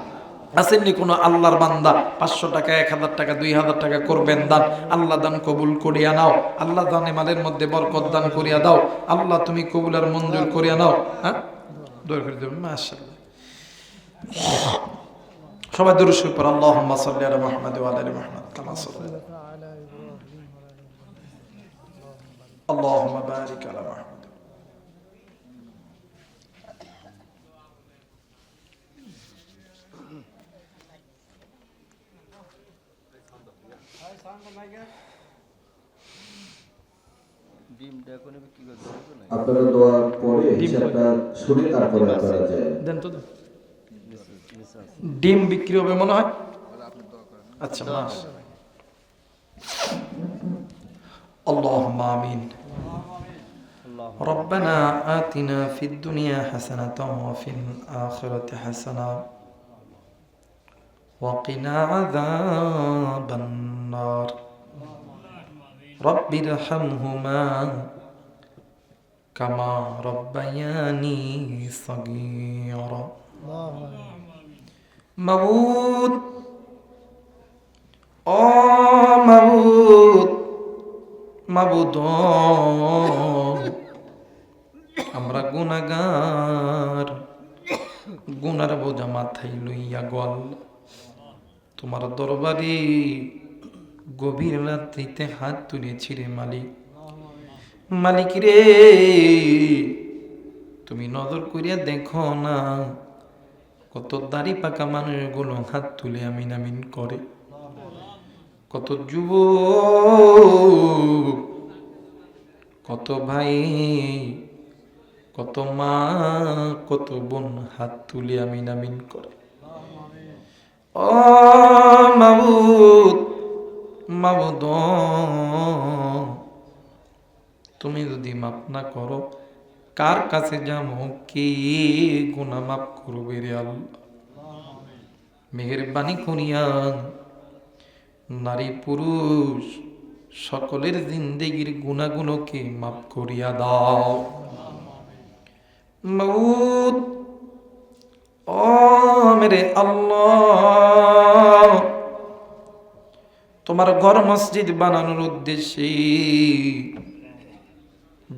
আসেননি কোনো আল্লাহর বান্দা 500 টাকা, 1000 টাকা, 2000 টাকা করবেন দান, আল্লাহ দান কবুল করিয়া নাও। আল্লাহ দানে মালের মধ্যে বরকত দান করিয়া দাও, আল্লাহ তুমি কবুল আর মঞ্জুর করিয়া নাও। হ্যাঁ, দোয়া করে দেবেন। মাশাআল্লাহ, সবাই দুরূদ শরীফ পড়ো। আল্লাহুম্মা সাল্লি আলা মুহাম্মাদ ওয়া আলা আলি মুহাম্মাদ কামা সাল্লাইতা আলা ইব্রাহিম ওয়া আলা আলি ইব্রাহিম। আল্লাহুম্মা বারিক আলা মুহাম্মাদ। আপনারা দোয়া পড়ে হিসাবটা শুনে তারপরে আপনারা যায়। দেন তো, ডিম বিক্রি হবে মনে হয়। আচ্ছা, মাস আল্লাহুম্মা আমিন। ربنا آتنا في الدنيا حسنة وفي الآخرة حسنة وقنا عذاب النار رب ارحمهما كما ربياني صغيرا মাবুদ, ও মাবুদ, মাবুদ আমরা গুনাহগার, গুনার বোঝা মাথায় লইয়া গো আল্লাহ তোমার দরবারে গভীর রাত্রিতে হাত তুলেছি রে মালিক। মালিক রে, তুমি নজর করিয়া দেখো না কত দাড়ি পাকা মানুষগুলো হাত তুলে আমিন আমিন করে, কত যুবক, কত ভাই, কত মা, কত বোন হাত তুলে আমিন আমিন করে। ও মাবুদ, মাবুদ তুমি যদি মাফ না করো কার কাছে যাবো, কে গুনাহ মাফ করবে রে আল্লাহ। মেহেরবানি করিয়া নারী পুরুষ সকলের জিন্দেগির গুনাহগুলোকে মাফ করিয়া দাও মাবুদ। ও মেরে আল্লাহ, তোমার ঘর মসজিদ বানানোর উদ্দেশ্যে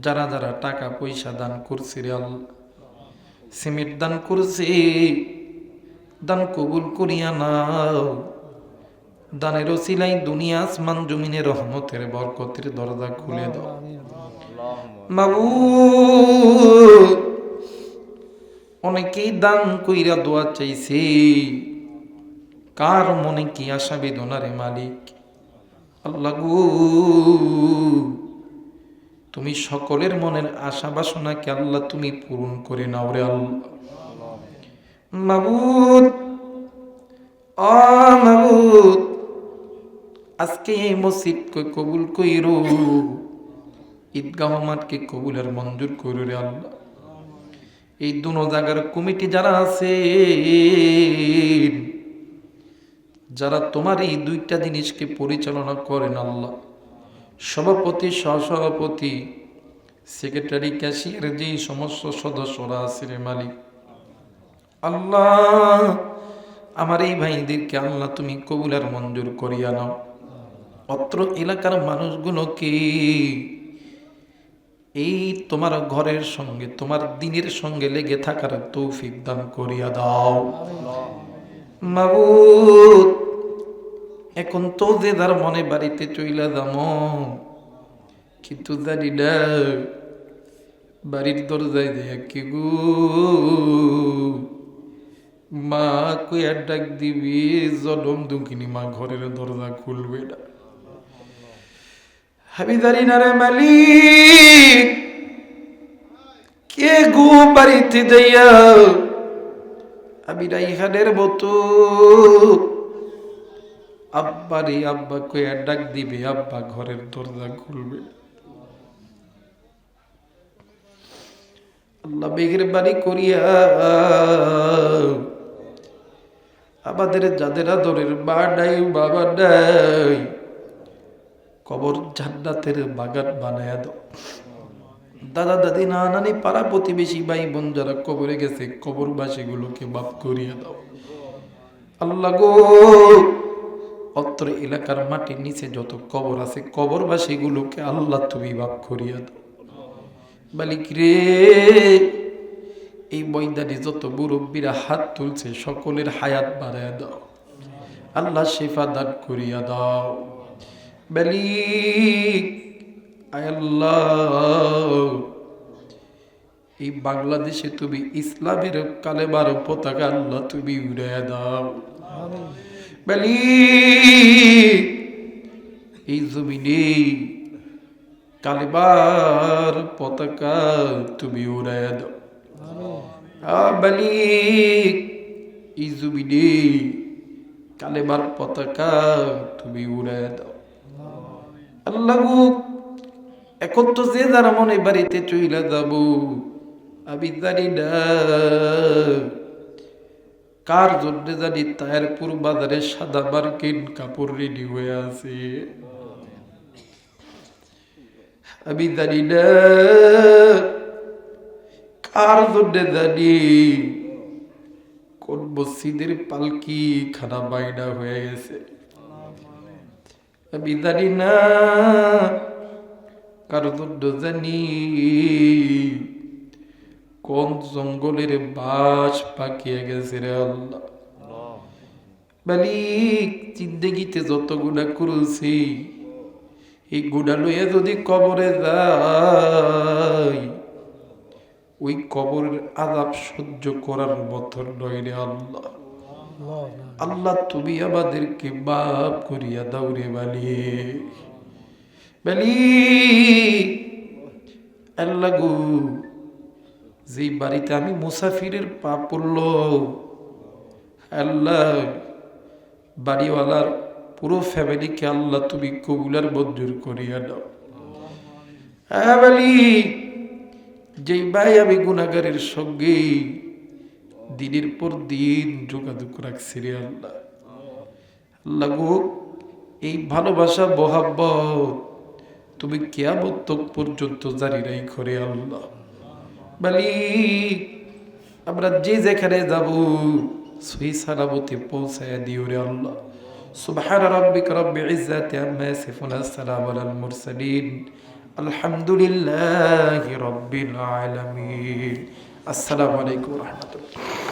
যারা যারা টাকা পয়সা দান করছে রে আল্লাহ, সিমেন্ট দান করছে, দান কবুল করিয়া নাও। দানের ওসিলাই দুনিয়া আসমান জমিনের রহমতের বরকতের দরজা খুলে দাও মাবুদ। অনেকেই দান কইরা দোয়া চাইছে, কার মনে কি আশা বেদনারে মালিক আল্লাহ গো, তুমি সকলের মনের আশা বাসনাকে আল্লাহ তুমি পূরণ করে নাও রে আল্লাহ মাবুদ। ও মাবুদ, আজকে এই মসজিদকে কবুল কইরো, ঈদগাহ মাঠকে কবুল আর মঞ্জুর কইরো রে আল্লাহ। এই দুনো জায়গার কমিটি যারা আছে, যারা তোমার এই দুইটা জিনিসকে পরিচালনা করেন আল্লাহ, সভাপতি, সহসভাপতি, সেক্রেটারি, ক্যাশিয়ার, যে সমস্ত সদস্যরা আছে রে মালিক আল্লাহ, আমার এই ভাইদেরকে আল্লাহ তুমি কবুল আর মঞ্জুর করিয়া নাও। অত্র এলাকার মানুষগুলোকে এই তোমার ঘরের সঙ্গে, তোমার দিনের সঙ্গে লেগে থাকার তৌফিক দান করিয়া দাও মাবুদ। এখন তো যে যার মনে বাড়িতে চইলা যামো, কিন্তু জানি না বাড়ির দরজায় দেয়া কি গো মা কইয়া ডাক দিবি, জনম দুঃখিনী মা ঘরের দরজা খুলবে না। আমি জানি না রে মালিক, কে গো বাড়িতে যাইয়া আমি রাইহানের মতো আব্বা রে আব্বা কইয়া ডাক দিবে, আব্বা ঘরের দরজা খুলবে। আল্লাহ মেহেরবানি করিয়া আমাদের যাদের আদরের মা নাই বাবা নাই, কবর জান্নাতের বাগান বানায়া দাও। দাদা দাদি না নানি পাড়া প্রতিবেশী ভাই বোন যারা কবরে গেছে, কবরবাসী গুলোকে মাফ করিয়া দাও। আল্লাহ গো, অত্র এলাকার মাটির নিচে যত কবর আছে, কবরবাসী গুলোকে আল্লাহ তুমি মাফ করিয়া দাও। মালিক রে, এই ময়দানে যত মুরব্বীরা হাত তুলছে, সকলের হায়াত বাড়ায়া দাও। আল্লাহ শিফা দান করিয়া দাও। মালিক আয় আল্লাহ, এই বাংলাদেশে তুমি ইসলামের কালেমার পতাকা আল্লাহ তুমি উড়াইয়া দাও। মালিক এই জমিনে কালেমার পতাকা তুমি উড়াইয়া দাও। মালিক এই জমিনে কালেমার পতাকা তুমি উড়াইয়া দাও। আল্লাহ গো, এখন তো যে যারা মনে বাড়িতে চইলা যাব, আমি জানি না কার জন্য জানি তায়ারপুর বাজারে সাদা মার্কিন কাপড় রেডি হয়ে আছে। আমি জানি না কার জন্য জানি কোন মসজিদের পালকি খানা বাইনা হয়ে গেছে। আমি জানি না কার জন্য জানি কোন জঙ্গলের বাস পাকিয়ে গেছে রে আল্লাহ। মালিক জিন্দেগিতে যত গুনাহ করেছি, এই গুনাহ লইয়া যদি কবরে যাই, ওই কবরের আযাব সহ্য করার মতো নয় রে আল্লাহ। আল্লাহ তুমি আমাদেরকে মাফ করিয়া দাও রে মালিক। মালিক আল্লাহ গো, যে বাড়িতে আমি মুসাফিরের পা পড়ল, আল্লাহ বাড়িওয়ালার পুরো ফ্যামিলিকে আল্লাহ তুমি কবুলার মঞ্জুর করিয়া দাও। হ্যাঁ মালিক, যেই ভাই আমি গুনাহগারের সঙ্গে দিনের পর দিন যোগাযোগ রাখছি রে আল্লাহ, আল্লাহ গো, এই ভালোবাসা মোহাব্বত তুমি কিয়ামত পর্যন্ত জারি রাখো রে আল্লাহ। মালিক আমরা যে যেখানে যাব সহি সালামতে পৌঁছায়া দিও রে আল্লাহ। সুবহান রাব্বিকা রাব্বিল ইজ্জাতি আম্মা ইয়াসিফুন, আসসালামু আলাল মুরসালিন, আলহামদুলিল্লাহি রাব্বিল আলামিন। আসসালামু আলাইকুম ওয়া রাহমাতুল্লাহ।